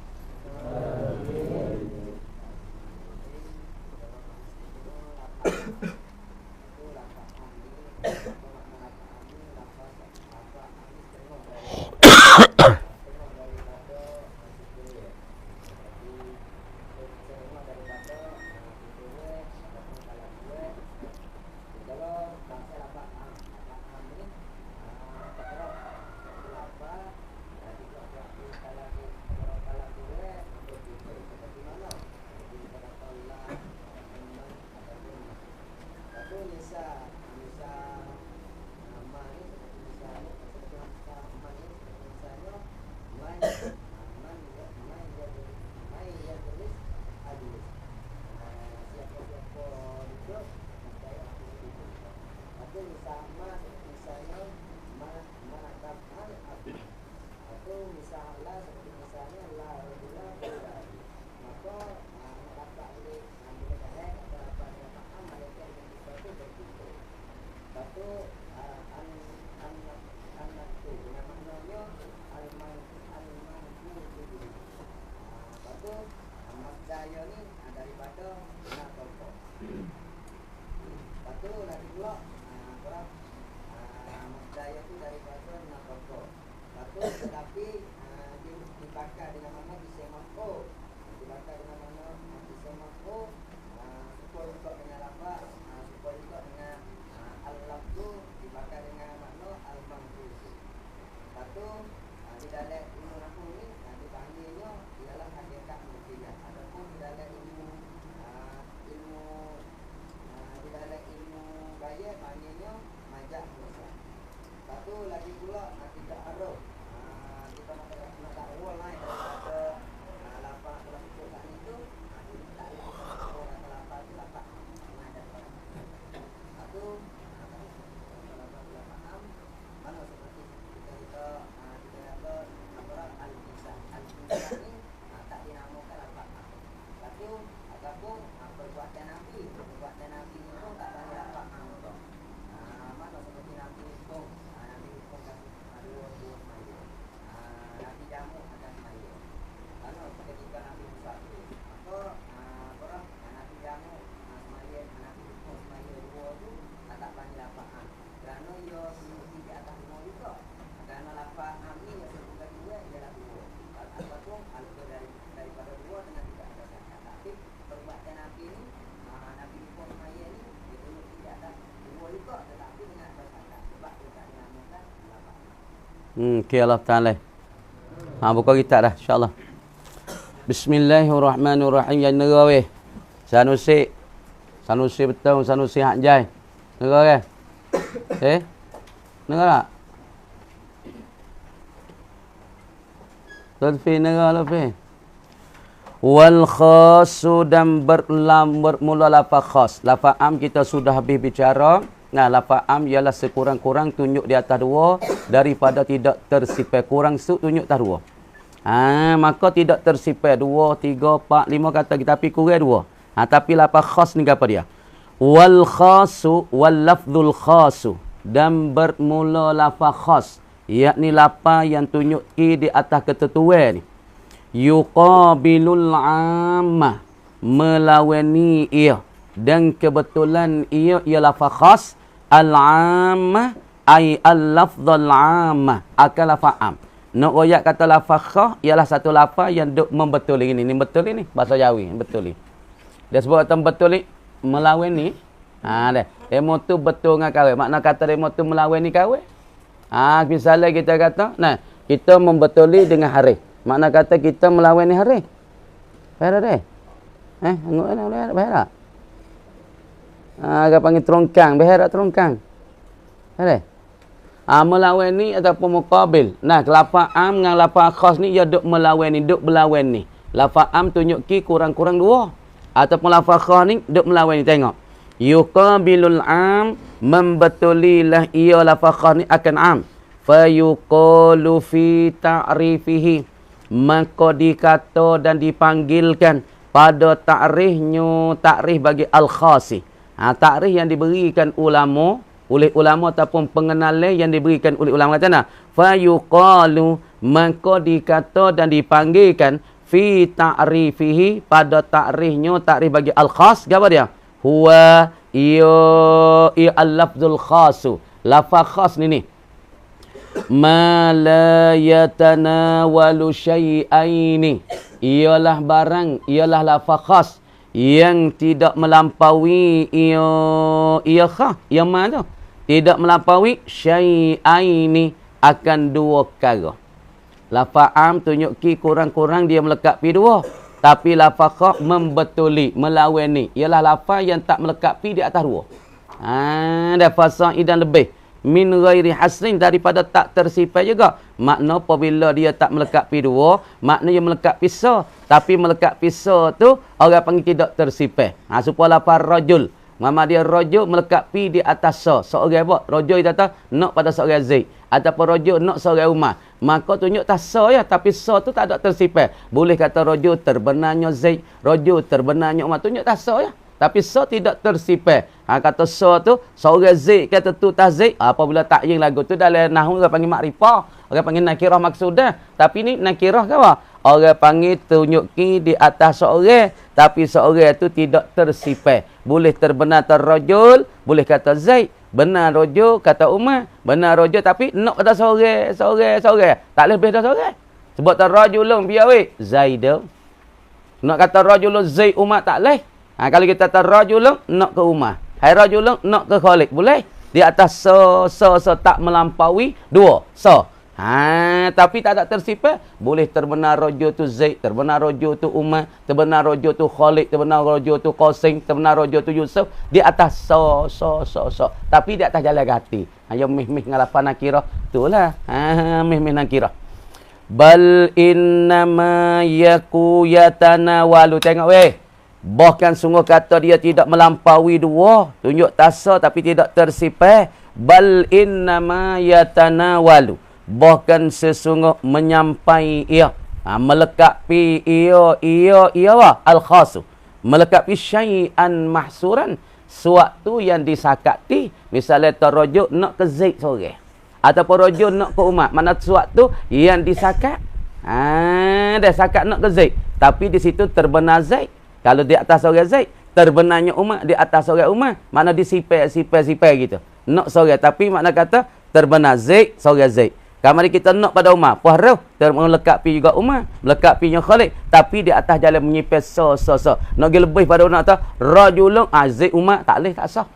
Okey, Allah Ta'ala. Buka kitab dah, insyaAllah. Bismillahirrahmanirrahim. Yang negara weh. Sanusi. Sanusi betul, Sanusi hak jai. Negara ke? Negara tak? Lutfi negara Lutfi. Wal khasu dan bermula lafaz khas. Lafaz am kita sudah habis bicara. Nah, lafaz am ialah sekurang-kurang tunjuk di atas dua daripada tidak tersipai. Kurang tunjuk atas dua. Maka tidak tersipai 2, 3, 4, 5 kata kita, tapi kurang 2. Tapi lafaz khas ni apa dia? Wal khasu wal lafzul khasu dan bermula lafaz khas, yakni lafaz yang tunjuk di atas ketentuan ni. Yuqabilul ammah, melawani ia, Dan kebetulan ia ialah lafaz khas al-ammah ai al-lafzul ammah akan lafaz am. Nak royak kata lafaz khas ialah satu lafaz yang duk membetul ini. Ini betul ini bahasa Jawi, betul ni. Dia sebut kata betul ni melawan ni. Dah. Demo tu betul dengan kawin. Makna kata demo tu melawan ni kawin. Misalnya kita kata, nah, kita membetuli dengan hari. Makna kata kita melawan ni hari. Faham tak? Tengok ni boleh tak? Agak panggil terongkang. Behar tak terongkang? Ada? Melawan ni ataupun muqabil. Nah, lafaz am dengan lafaz khas ni, ia duk melawan ni, duk berlawan ni. Lafaz am tunjuk ki kurang-kurang dua. Ataupun lafaz khas ni, duk melawan ni. Tengok. Yuqabilul am, membetulilah ia lafaz khas ni akan am. Fayuqalu fi ta'rifihi. Maka dikata dan dipanggilkan pada ta'rifnya, ta'rif bagi al-khasi. Takrif yang diberikan oleh ulama ataupun pengenalan yang diberikan oleh ulama kata nah fa yuqalu, maka dikata dan dipanggilkan fi ta'rifihi pada takrifnya, takrif bagi al-khas. Apa dia? Huwa ya al-lafzul khasu, lafaz khas ni ma la yatanawalu syai'aini, ialah barang, ialah lafaz khas yang tidak melampaui ia khas, yang mana tu tidak melampaui syai'aini, akan dua perkara. Lafaz am tunjuk ki kurang-kurang dia melekat pi dua, tapi lafaz khas membetuli, melawan ni ialah lafaz yang tak melekat pi di atas dua. Ada fasaidan lebih min ghairi hasrin, daripada tak tersifat juga. Makna apabila dia tak melekat pi dua, maknanya melekat pisah. Tapi melekat pisah tu orang panggil tidak tersifat. Supaya lafaz rajul, mama dia rajul melekat pi di atas sa. Seorang apa? Rajul dia kata nak pada seorang Zaid, ataupun rajul nak seorang Umar. Maka tunjuk tak sa ya, tapi sa tu tak ada tersifat. Boleh kata rajul terbenarnya Zaid, rajul terbenarnya Umar. Tunjuk tak sa ya. Tapi sa tidak tersifat. Kata sa tu, seorang Zaid kata tu tak Zaid. Apabila ta'yin lagu tu dalam nahwu orang panggil makrifah. Orang panggil nakirah maksudah. Tapi ni nakirah ke apa? Orang panggil tunjuki di atas seorang. Tapi seorang tu tidak tersifat. Boleh terbenar rajul, boleh kata Zaid. Benar rajul, kata Umar. Benar rajul, tapi nak kata seorang. Tak lebih dah seorang. Sebab tak rajulun biar weh. Zaid. Nak kata rajulun Zaid Umar tak leh. Kalau kita kata rajulun nak ke Umar, hai rajulun nak ke Khalid, boleh? Di atas tak melampaui dua. Tapi tak ada tersifat. Boleh terbenar rajul tu Zaid, terbenar rajul tu Umar, terbenar rajul tu Khalid, terbenar rajul tu Qasim, terbenar rajul tu Yusuf. Di atas tapi di atas jalan hati. Yang mih dengan lapan nakirah. Itulah. Mih nakirah. Bal innama yatanawalu. Tengok weh. Bahkan sungguh kata dia tidak melampaui dua. Tunjuk tasa tapi tidak tersifat. Bal innama yatanawalu. Bahkan sesungguh menyampai ia. Melekat pi ia apa? Al-khasu. Melekat pi syai'an mahsuran. Suatu yang disakati. Misalnya terrujuk nak ke Zaid seorang. Ataupun rujuk nak ke Umar. Mana suatu yang disakat. Dia sakat nak ke Zaid. Tapi di situ terbenar Zaid. Kalau di atas seorang Zaid, terbenarnya Umar di atas seorang Umar. Mana disipai gitu. Nak seorang. Tapi makna kata terbenar Zaid, seorang Zaid. Kamari kita nak pada Umar. Puas melekat pi juga Umar. Melekat pi nya Khalid. Tapi di atas jalan menyipai Nak pergi lebih pada nak kata rajulun Zaid Umar. Tak boleh, tak sah.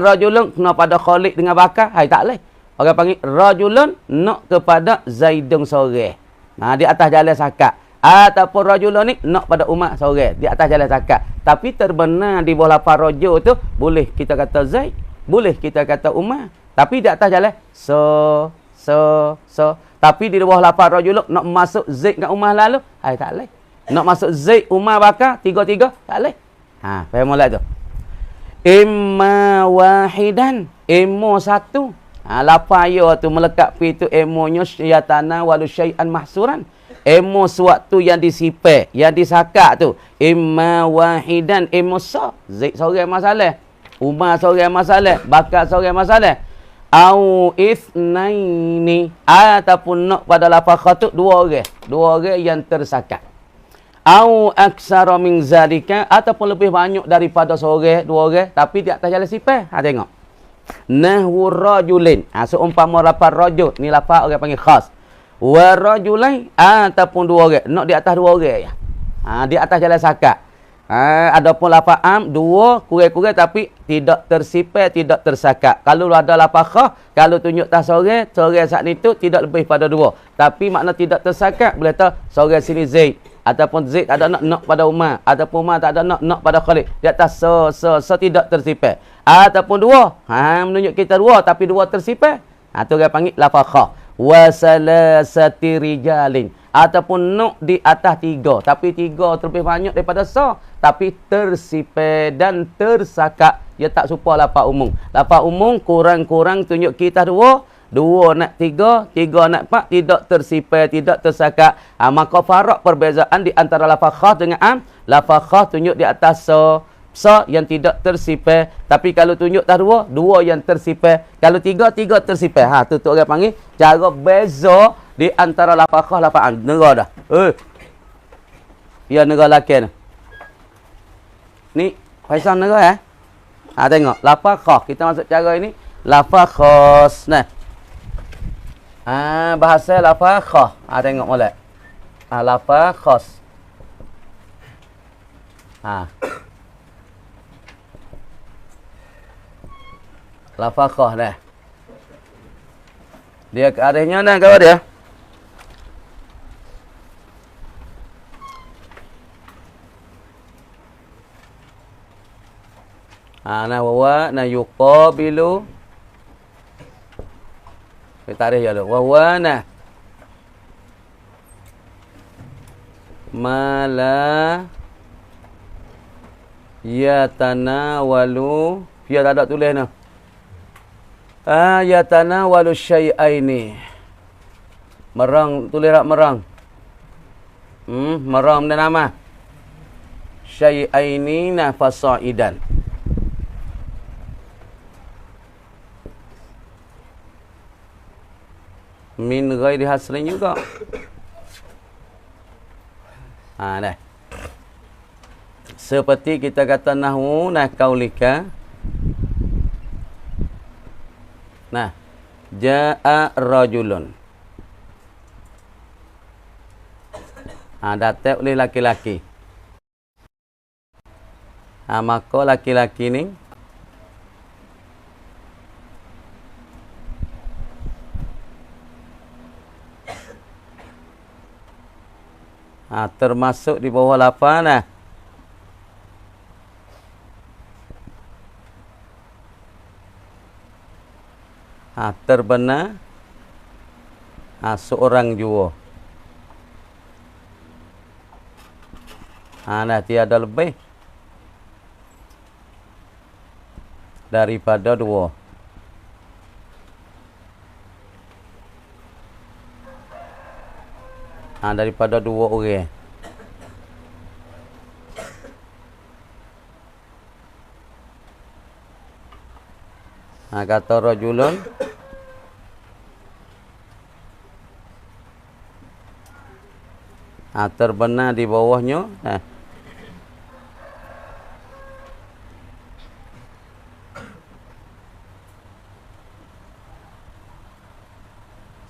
Rajulun nak pada Khalid dengan Bakar. Hai, tak boleh. Orang panggil rajulun nak kepada Zaidun seorang. Di atas jalan sakat. Ataupun rajulun ni nak pada Umar seorang di atas jalan zakat. Tapi terbenar di bawah lafaz rajul tu boleh kita kata Zaid, boleh kita kata Umar. Tapi di atas jalan tapi di bawah lafaz rajul nak masuk Zaid dengan Umar lalu, tak boleh. Nak masuk Zaid, Umar, Bakar tiga-tiga tak boleh. Faham molek tu. Imma wahidan, imma satu. Lafaz ya tu melekat pi tu emonya syai'ana walu syai'an mahsuran. Emo suatu yang disipai, yang disakat tu. Imma wahidan, emo Zaid seorang masalah. Umar seorang masalah. Bakar seorang masalah. Au ithnaini. Ataupun nak pada lafaz khatub dua orang. Dua orang yang tersakat. Au aksara min zalika, ataupun lebih banyak daripada seorang, dua orang, tapi di atas jalan sifat. Ha, tengok. Nahwu rajulin. Ha, seumpama lapan rajul. Ni lapan orang panggil khas. Wa rajulain, ataupun dua orang. Nak di atas dua orang ya. Ha, di atas jalan sakat. Adapun lapan am, dua, kurang-kurang tapi tidak tersifat, tidak tersakat. Kalau ada lapan khas, kalau tunjuk tas seorang, seorang saat itu tidak lebih pada dua. Tapi makna tidak tersakat, boleh tahu seorang sini Zaid. Ataupun Zaid ada nak pada Umar. Ataupun Umar tak ada nak pada Khalid. Di atas tidak tersifat. Ataupun dua. Menunjuk kita dua, tapi dua tersifat. Itu orang panggil lapan khas. Wa salasati rijalin. Ataupun nuk di atas tiga. Tapi tiga terlebih banyak daripada tapi tersifat dan tersakat. Dia tak serupa lapan umum. Lapan umum kurang-kurang tunjuk kita dua. Dua nak tiga, tiga nak empat. Tidak tersifat, tidak tersakat. Maka farak perbezaan di antara lapan khas dengan am. Lapan khas tunjuk di atas yang tidak tersifat. Tapi kalau tunjuk tak dua, dua yang tersifat. Kalau tiga, tiga tersifat. Tu orang panggil cara beza di antara lapan khas, lapan am. Negara dah. Ya, negara lelaki ni. Ni, Faisal negara tengok. Lapan khas. Kita masuk cara ini. Lapan khas. Nah. Bahasa lapan khas. Tengok molek. Lapan khas. Lapan khas dah. Dia ke arahnya dah kau dia. Nah wa na yuqabilu. Kita arah ya wa na mala yatanawalu. Dia tak ada tulis nah. Yatanawalu syai'aini. Merang, tulis tak merang? Merang dan nama. Syai'aini nafasa'idan. Min ghairi hasrin juga. Dah. Seperti kita kata nahwu kaulika. Nah, ja'a rajulun. Datang oleh laki-laki. Maka laki-laki ni termasuk di bawah lapan terbenar seorang jua. Tiada lebih daripada dua. Daripada dua orang. Kata rajulun terbenar di bawahnya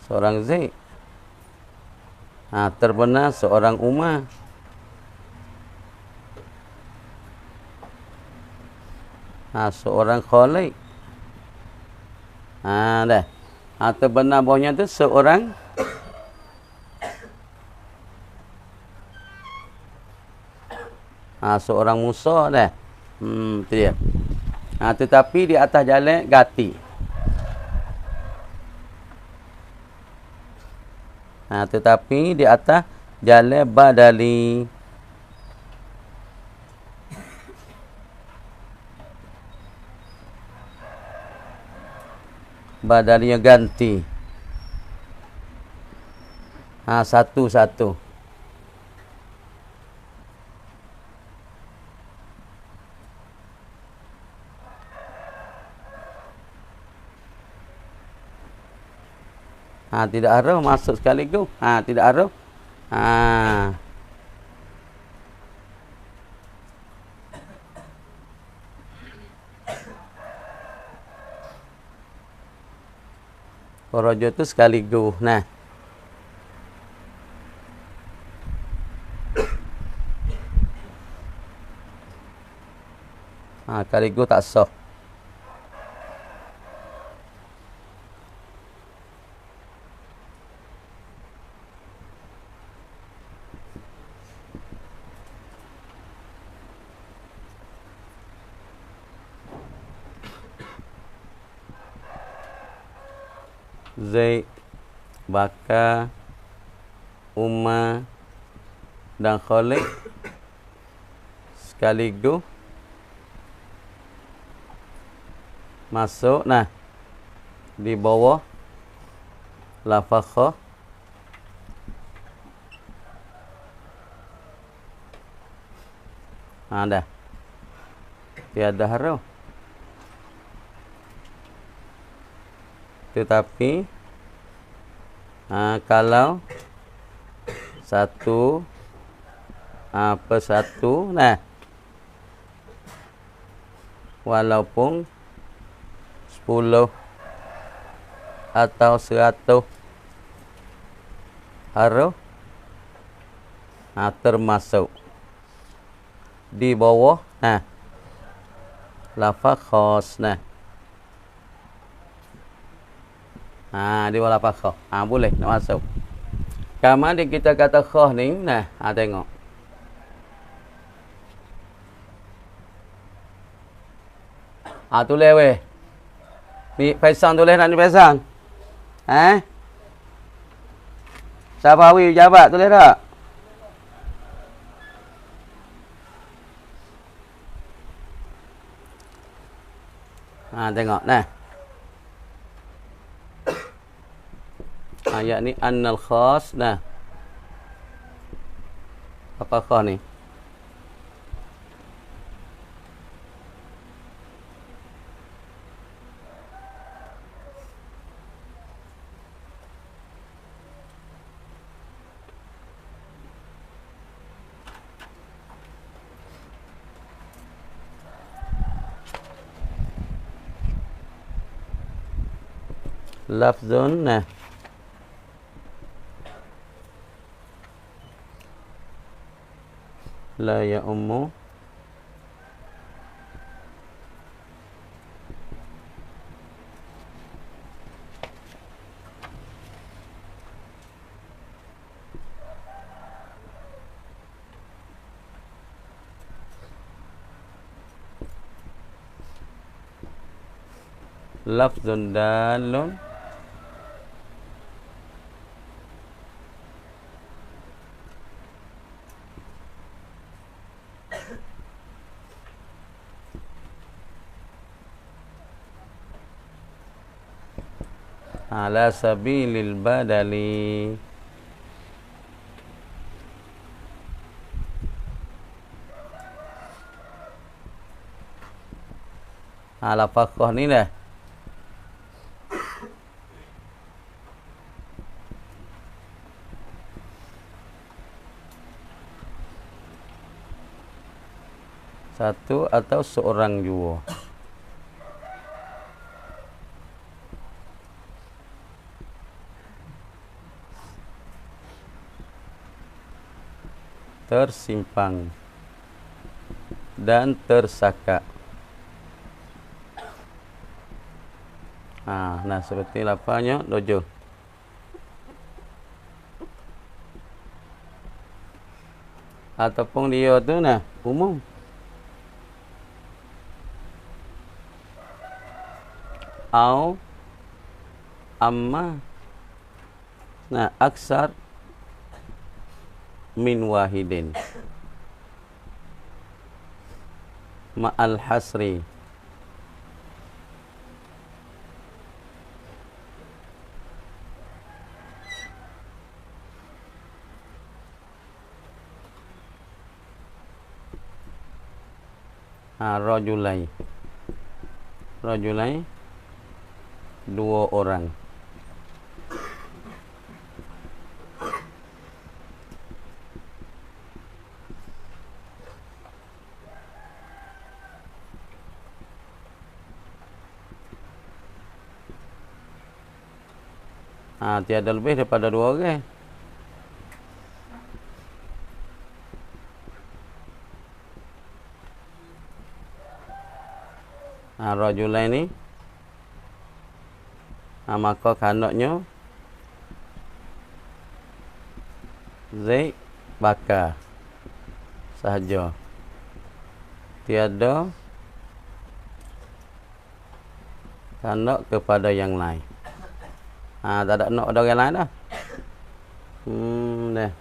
seorang Zaid. Terbenar seorang Umar. Seorang Khalid. Dah. Terbenar bawahnya tu seorang seorang Musa dah. Tu dia. Tetapi di atas jalan gati. Tetapi di atas jalan badali. Badalinya ganti. Satu-satu. Tidak arah masuk sekaligus. Tidak arah. Kharaja tu sekaligus. Nah. Sekaligus tak sah. Zaid, Bakar, Umar dan Khalid sekaligus masuk di bawah lafaz khas. Dah. Tiada haruf. Tetapi kalau satu persatu, walaupun 10 atau 100 haruf termasuk di bawah lafaz khas. Di bawah lafaz khas. Boleh nak masuk. Kamal dia kita kata khas ni, tengok. Tulis weh. Ni Faisal tulis nak ni Faisal. Sabawi jabat tulis tak? Tengok ayat ni annal khas. Apa khas ni? Lafzun la ya ummu lafzun dalun ala sabilil badali. Lafaz khas ni dah. Satu atau seorang jua. Tersimpang dan tersakak. Seperti lapanya dojo. Ataupun dia tu umum. Au amma aksar min wahidin ma'al hasri. Rajulai 2 orang. Tiada lebih daripada 2 orang. Rajulain ni. Maka kanaknya Zaid Bakar sahaja. Tiada kanak kepada yang lain. Tak ada nak ada orang lain dah. Dah.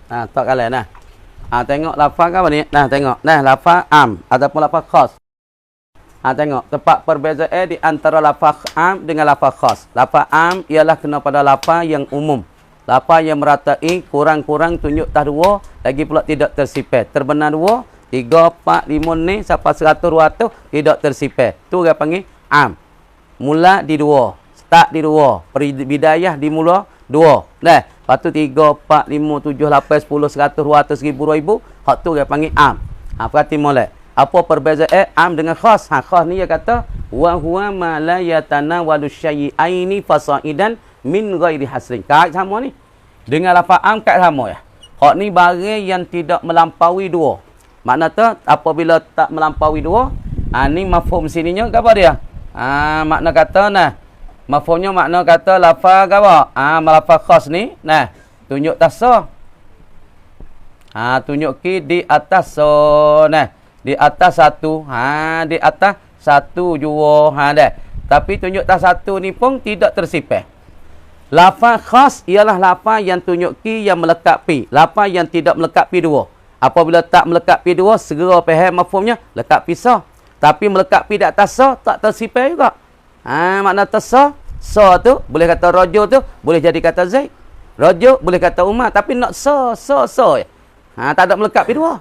Tak kalian nah. Tengok lafaz apa ni? Nah, tengok. Nah, lafaz am ataupun lafaz khas. Tengok tempat perbezaan di antara lafaz am dengan lafaz khas. Lafaz am ialah kena pada lafaz yang umum. Lafaz yang meratai kurang-kurang tunjuk tah 2, lagi pula tidak tersipir. Terbenar 2, 3, 4, 5 ni sampai 100 200 tidak tersipir. Tu orang panggil am. Mula di 2, start di 2, bidayah di mula 2. Dah. Lepas tu 3, 4, 5, 7, 8, 10, 100, 200, 1000, 2000. Hak tu dia panggil am. Perhati molek. Apa perbezaan am dengan khas? Khas ni dia kata wa huwa ma la yatanawalu syai'aini fasaidan min ghairi hasrin. Kait sama ni. Dengan lafaz am kait sama ya. Hak ni barang yang tidak melampaui 2. Makna tu apabila tak melampaui 2, ni mafhum sininya apa dia? Makna kata nah. Mafhumnya makna kata lafaz apa? Lafaz khas ni, nah, tunjuk tasah. Tunjuk ki di atas nah, di atas 1. Di atas 1 jua. Dah. Tapi tunjuk tas 1 ni pun tidak tersipir. Lafaz khas ialah lafaz yang tunjuk ki yang melekat pi. Lafaz yang tidak melekat pi 2. Apabila tak melekat pi 2, segera faham mafhumnya lekat pisah. Tapi melekat pi di atas tak tersipir juga. Makna tasa, tu boleh kata rojo tu boleh jadi kata Zaid. Rojo boleh kata Umar, tapi nak so. Tak ada melekat pi 2.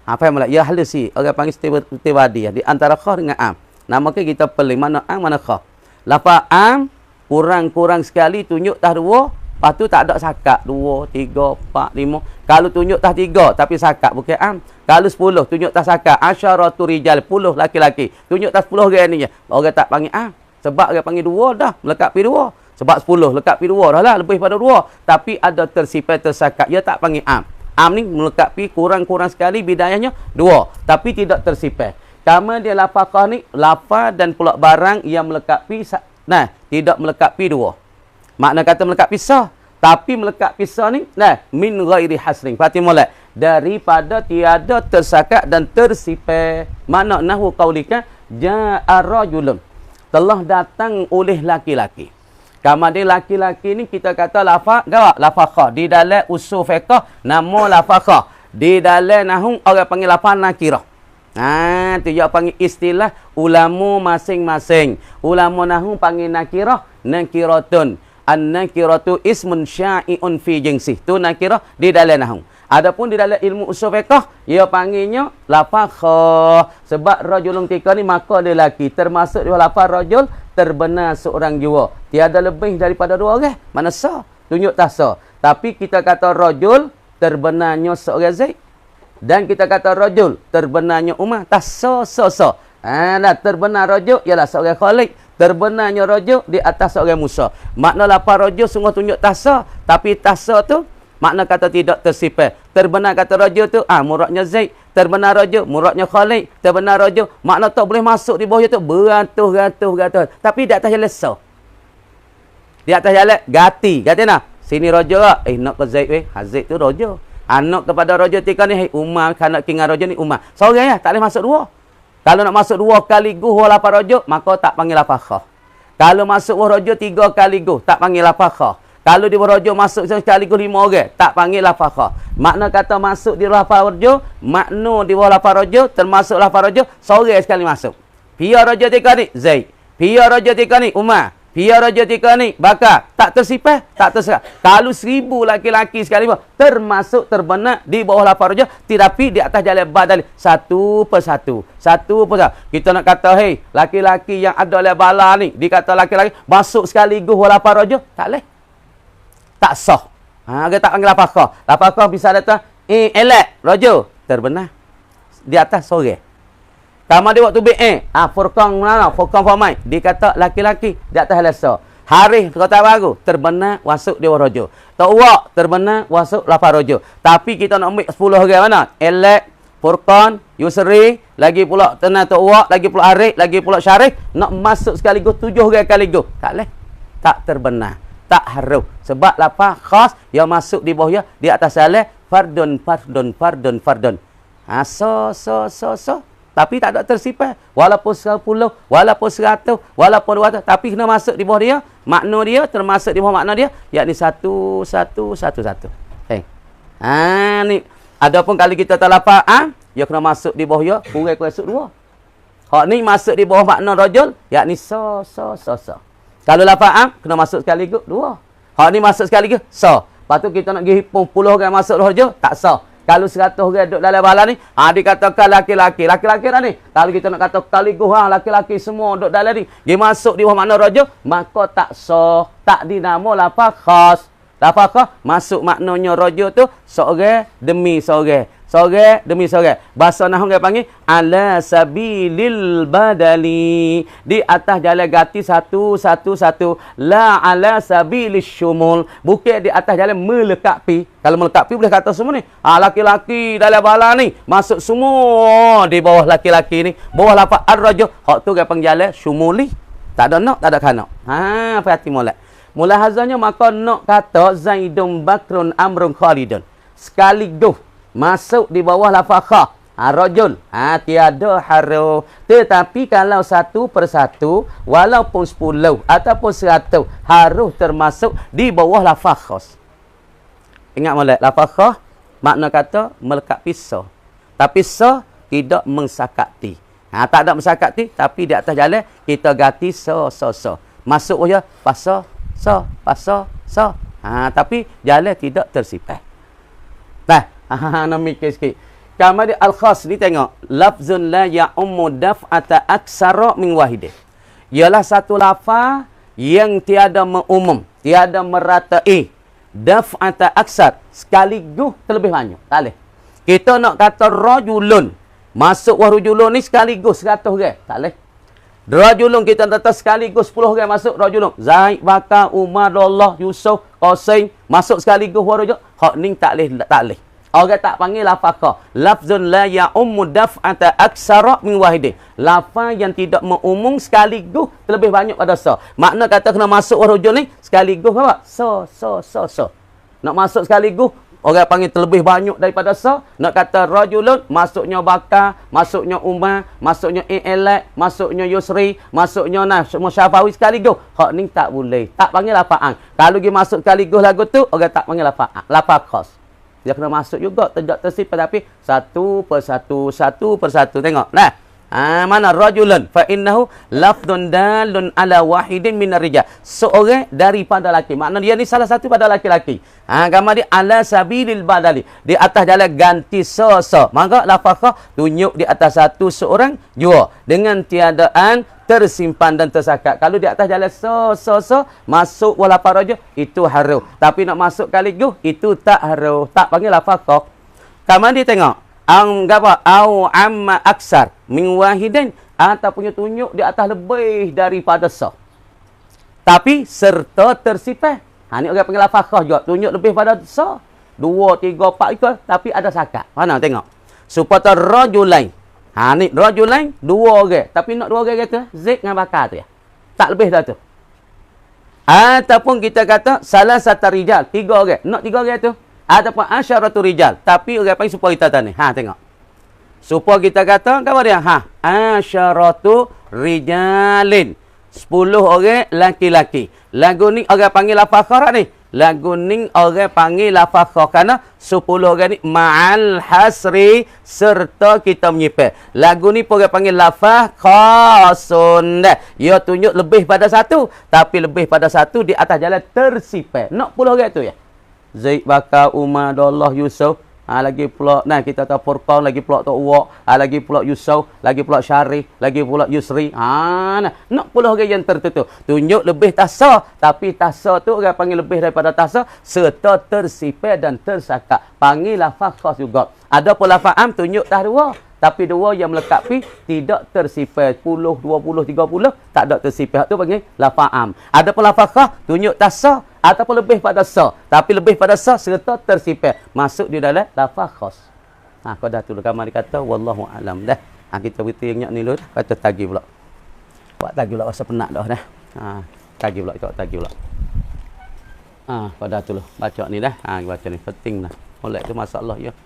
Faham tak? Ya halus si orang panggil istiwadi di antara khas dengan am. Nama kita pilih mana am mana khas. Lafaz am kurang-kurang sekali tunjuk tah 2, lepas tu tak ada sakat 2, 3, 4, 5. Kalau tunjuk tah 3 tapi sakat bukan am. Kalau 10 tunjuk tah sakat, asyaratu rijal 10 laki-laki. Tunjuk tah 10 orang ni je. Orang tak panggil am. Sebab dia panggil 2 dah, melekat pi 2. Sebab 10 lekat pi 2 dah lah, lebih pada 2. Tapi ada tersipir tersakat, dia tak panggil am. Am ni melekat pi kurang-kurang sekali bidayahnya 2, tapi tidak tersipir. Kama dia lafaz ni, lafaz dan pula barang yang melekat pi tidak melekat pi 2. Makna kata melekat pisah, tapi melekat pisah ni min ghairi hasrin. Perhati molek, daripada tiada tersakat dan tersipir. Makna nahwu qaulika ja'a rajulun, telah datang oleh laki-laki. Kemudian laki-laki ni kita kata lafaz gawak, lafaz khas. Di dalam usul fiqh nama lafaz khas. Di dalam nahwu orang panggil lafaz nakirah. Tu dia panggil istilah ulama masing-masing. Ulama nahwu panggil nakirah, nakiratun. An-nakiratu ismun syai'un fi jinsi. Tu nakirah di dalam nahwu. Adapun di dalam ilmu usul fiqh, ia panggilnya lafaz khas. Sebab rajulun tika ni maka dia lelaki. Termasuk dia lafaz rajul, terbenar seorang jua. Tiada lebih daripada 2 orang. Mana sah? Tunjuk tak sah. Tapi kita kata rajul, terbenarnya seorang Zaid. Dan kita kata rajul, terbenarnya Umar. Tak sah. Terbenar rajul ialah seorang Khalid. Terbenarnya rajul di atas seorang Musa. Makna lafaz rajul sungguh tunjuk tak sah. Tapi tak sah tu makna kata tidak tersipir. Terbenar kata rajul tu, muradnya Zaid. Terbenar rajul, muradnya Khalid. Terbenar rajul, makna tak boleh masuk di bawah tu beratus. Tapi di atas jalan so. Di atas jalan gati. Gati nak? Sini rajul lah. Nak ke Zaid weh. Zaid tu rajul. Anak kepada rajul tika ni, Umar, kanak kingan rajul ni Umar. Seorang ya, tak boleh masuk 2. Kalau nak masuk 2 kali guh lafaz rajul, maka tak panggil lafaz khas. Kalau masuk rajul 3 kali guh, tak panggil lafaz khas. Kalau di rajul masuk sekaligus 5 orang, tak panggil lafaz khas. Makna kata masuk di lafaz rajul, makna di lafaz rajul, termasuk lafaz rajul, seorang sekali masuk. Pia rajul tika ni Zaid. Pia rajul tika ni Umar. Pia raja tika ni, bakar. Tak tersipah, tak tersekat. Kalau 1000 laki-laki sekali, termasuk terbenak di bawah lapar raja, tetapi di atas jalan badal. Satu persatu. Satu persatu. Kita nak kata, hei, laki-laki yang ada oleh bala ni, dikata laki-laki, masuk sekaligus bawah lapar raja, tak boleh. Tak sah. Dia tak panggil lapar. Lapar bisa datang, elak, raja. Terbenak. Di atas sore. Tama dia waktu Furqan mana? Furqan Famai. Dia kata laki-laki di atas halasa. Hari kota baru terbenak masuk dia rojo. Tawak terbenak masuk lapar rojo. Tapi kita nak ambil 10 orang mana? Elek, Furqan, Yusri, lagi pula Tenang Tawak, lagi pula Arif, lagi pula Syarif, nak masuk sekaligus 7 orang sekaligus. Tak boleh. Tak terbenak. Tak harus. Sebab lapar khas yang masuk di bawah di atas salah fardun. So. Tapi tak ada tersipah. Walaupun 10, walaupun 100, walaupun 200. Tapi kena masuk di bawah dia. Makna dia termasuk di bawah makna dia. Yakni 1. Hey. Ni. Adapun kali kita tak lapar, dia kena masuk di bawah dia. Kurang masuk 2. Hak ni masuk di bawah makna rajul. Yakni so. Kalau lapar, kena masuk sekaligus 2. Hak ni masuk sekaligus, so. Lepas tu kita nak pergi hipung 10 orang masuk rajul. Tak sah. Kalau 100 orang duduk dalam bala ni, dikatakan laki-laki. Laki-laki dah ni. Kalau kita nak kata sekaligus, laki-laki semua duduk dalam ni. Dia masuk di bawah makna raja, maka tak sah. Tak dinamo lapar khas. Lapar khas, masuk maknanya raja tu, seorang demi seorang. Seorang demi seorang. Bahasa nahwu dia panggil, ala sabilil badali. Di atas jalan ganti satu. La ala sabilis syumul. Bukan di atas jalan melekapi. Kalau melekapi boleh kata semua ni. Laki-laki dalam bala ni. Masuk semua di bawah laki-laki ni. Bawah lapar ar-rajul. Hak tu dia panggil jalan syumuli. Tak ada nak, tak ada kanak. Perhati molek. Mulahazanya maka nak kata Zaidun Bakrun Amrun Khalidun. Sekaligus masuk di bawah lafaz rajul. Tiada haru. Tetapi kalau 1 persatu, walaupun 10 ataupun 100, harus termasuk di bawah lafaz khas. Ingat molek, lafaz khas makna kata melekat pisau. Tapi pisau tidak mensakati. Tak ada mensakati, tapi di atas jalan kita ganti so. Masuk je pasal so. Tapi jalan tidak tersipah. Nak mikir sikit. Kamadi al-khas ni tengok. Lafzun la ya'ummu daf'ata aksara min wahidin. Ialah satu lafaz yang tiada mengumum, tiada meratai. Daf'ata aksar. Sekaligus terlebih banyak. Tak boleh. Kita nak kata rajulun. Masuk warujulun ni sekaligus 100 orang. Tak boleh. Rajulun kita kata sekaligus 10 orang masuk rajulun. Zaid, Bakar, Umar, Allah, Yusuf, Qasim. Masuk sekaligus warujulun. Hak ni tak boleh. Orang tak panggil lafaz kha. Lafzun la ya'ummu daf'ata aksara min wahidin. Lafaz yang tidak mengumum sekaligus terlebih banyak pada sa. Makna kata kena masuk warujul ni sekaligus apa? So. Nak masuk sekaligus orang panggil terlebih banyak daripada sa. Nak kata rajulun, masuknya Bakar, masuknya Umar, masuknya Elak, masuknya Yusri, masuknya Syafawi sekaligus. Hak ni tak boleh. Tak panggil lafaz. Kalau dia masuk sekaligus lagu tu, orang tak panggil lafaz. Lafaz khas. Dia kena masuk juga, tidak tersipah, tapi 1 persatu. Tengok. Mana rajulun fa innahu lafdun dalun ala wahidin minar rijal. Seorang daripada laki. Makna dia ni salah satu pada laki-laki. Gambar dia ala sabilil badali. Di atas jalan ganti so. Maka lafaz tunjuk di atas satu seorang jua dengan tiadaan tersimpan dan tersakat. Kalau di atas jalan so masuk walaupun raja itu harus. Tapi nak masuk kaligus itu tak harus. Tak panggil lafaz qaf. Kamu dia tengok. Au amma aksar min wahidin, ataupun tunjuk di atas lebih daripada so. Tapi serta tersipah. Ni orang panggil lafaz qaf juga. Tunjuk lebih pada so. 2, 3, 4 itu tapi ada sakat. Mana tengok. Supaya rajulain. Ni rajulain 2 orang. Tapi nak 2 orang kata Zaid dengan Bakar tu ya. Tak lebih dah tu. Ataupun kita kata salah satu rijal 3 orang. Nak 3 orang tu. Ataupun asyaratu rijal. Tapi orang panggil supaya kita tanya. Tengok. Supaya kita kata apa dia? Asyaratu rijalin. 10 orang laki-laki. Lagu ni orang panggil lafaz kharak ni. Lagu ni orang panggil lafaz khas kerana 10 orang ni ma'al hasri serta kita menyipir. Lagu ni pun orang panggil lafaz khasun. Ia tunjuk lebih pada satu, tapi lebih pada satu di atas jalan tersipir. Nak 10 orang tu ya. Zaid, Bakar, Umar, Abdullah, Yusuf. Lagi pula, nah kita tahu Furqan, lagi pula Tok Uwak, lagi pula Yusuf, lagi pula Syarif, lagi pula Yusri. Nah, nak pula orang yang tertutup. Tunjuk lebih tasa, tapi tasa tu orang panggil lebih daripada tasa, serta tersipir dan tersakak. Panggil lafaz khas juga. Ada pun lafaz am tunjuk tak dua. Tapi dua yang melengkapi tidak tersipir. 10, 20, 30 tak ada tersipir. Itu panggil lafaz am. Ada pun lafaz khas tunjuk tasa ataupun lebih pada sa. Tapi lebih pada sa serta tersipir. Masuk di dalam lafaz khas. Kau dah tu kamar dia kata wallahu alam dah. Kita beritahu yang ni dulu. Kata tagih pula. Buat tagih pula rasa penat dah dah. Tagih pula, kita tagih pula. Kau dah tu baca ni dah. Baca ni penting dah. Oleh tu masalah ya.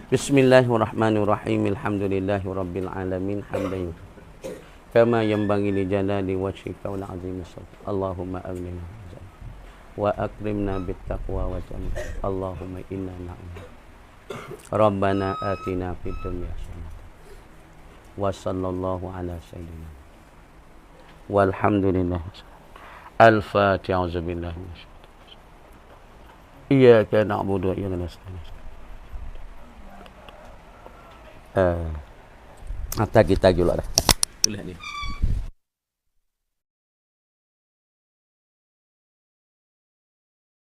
Bismillahirrahmanirrahim. Alhamdulillahirabbil alamin. Hamdan kama yanbaghi li jalali wajhika wal azim sultan. Allahumma amin. Wa akrimna bit taqwa wa jannah. Allahumma inna na'udzu. Rabbana atina fid dunya hasanah. Wa sallallahu ala sayyidina. Walhamdulillah. Al-Fatihah. Auzubillahi minasyaitonir rajim. Iyyaka na'budu wa iyyaka nasta'in. Tagih pula dah. Boleh ni.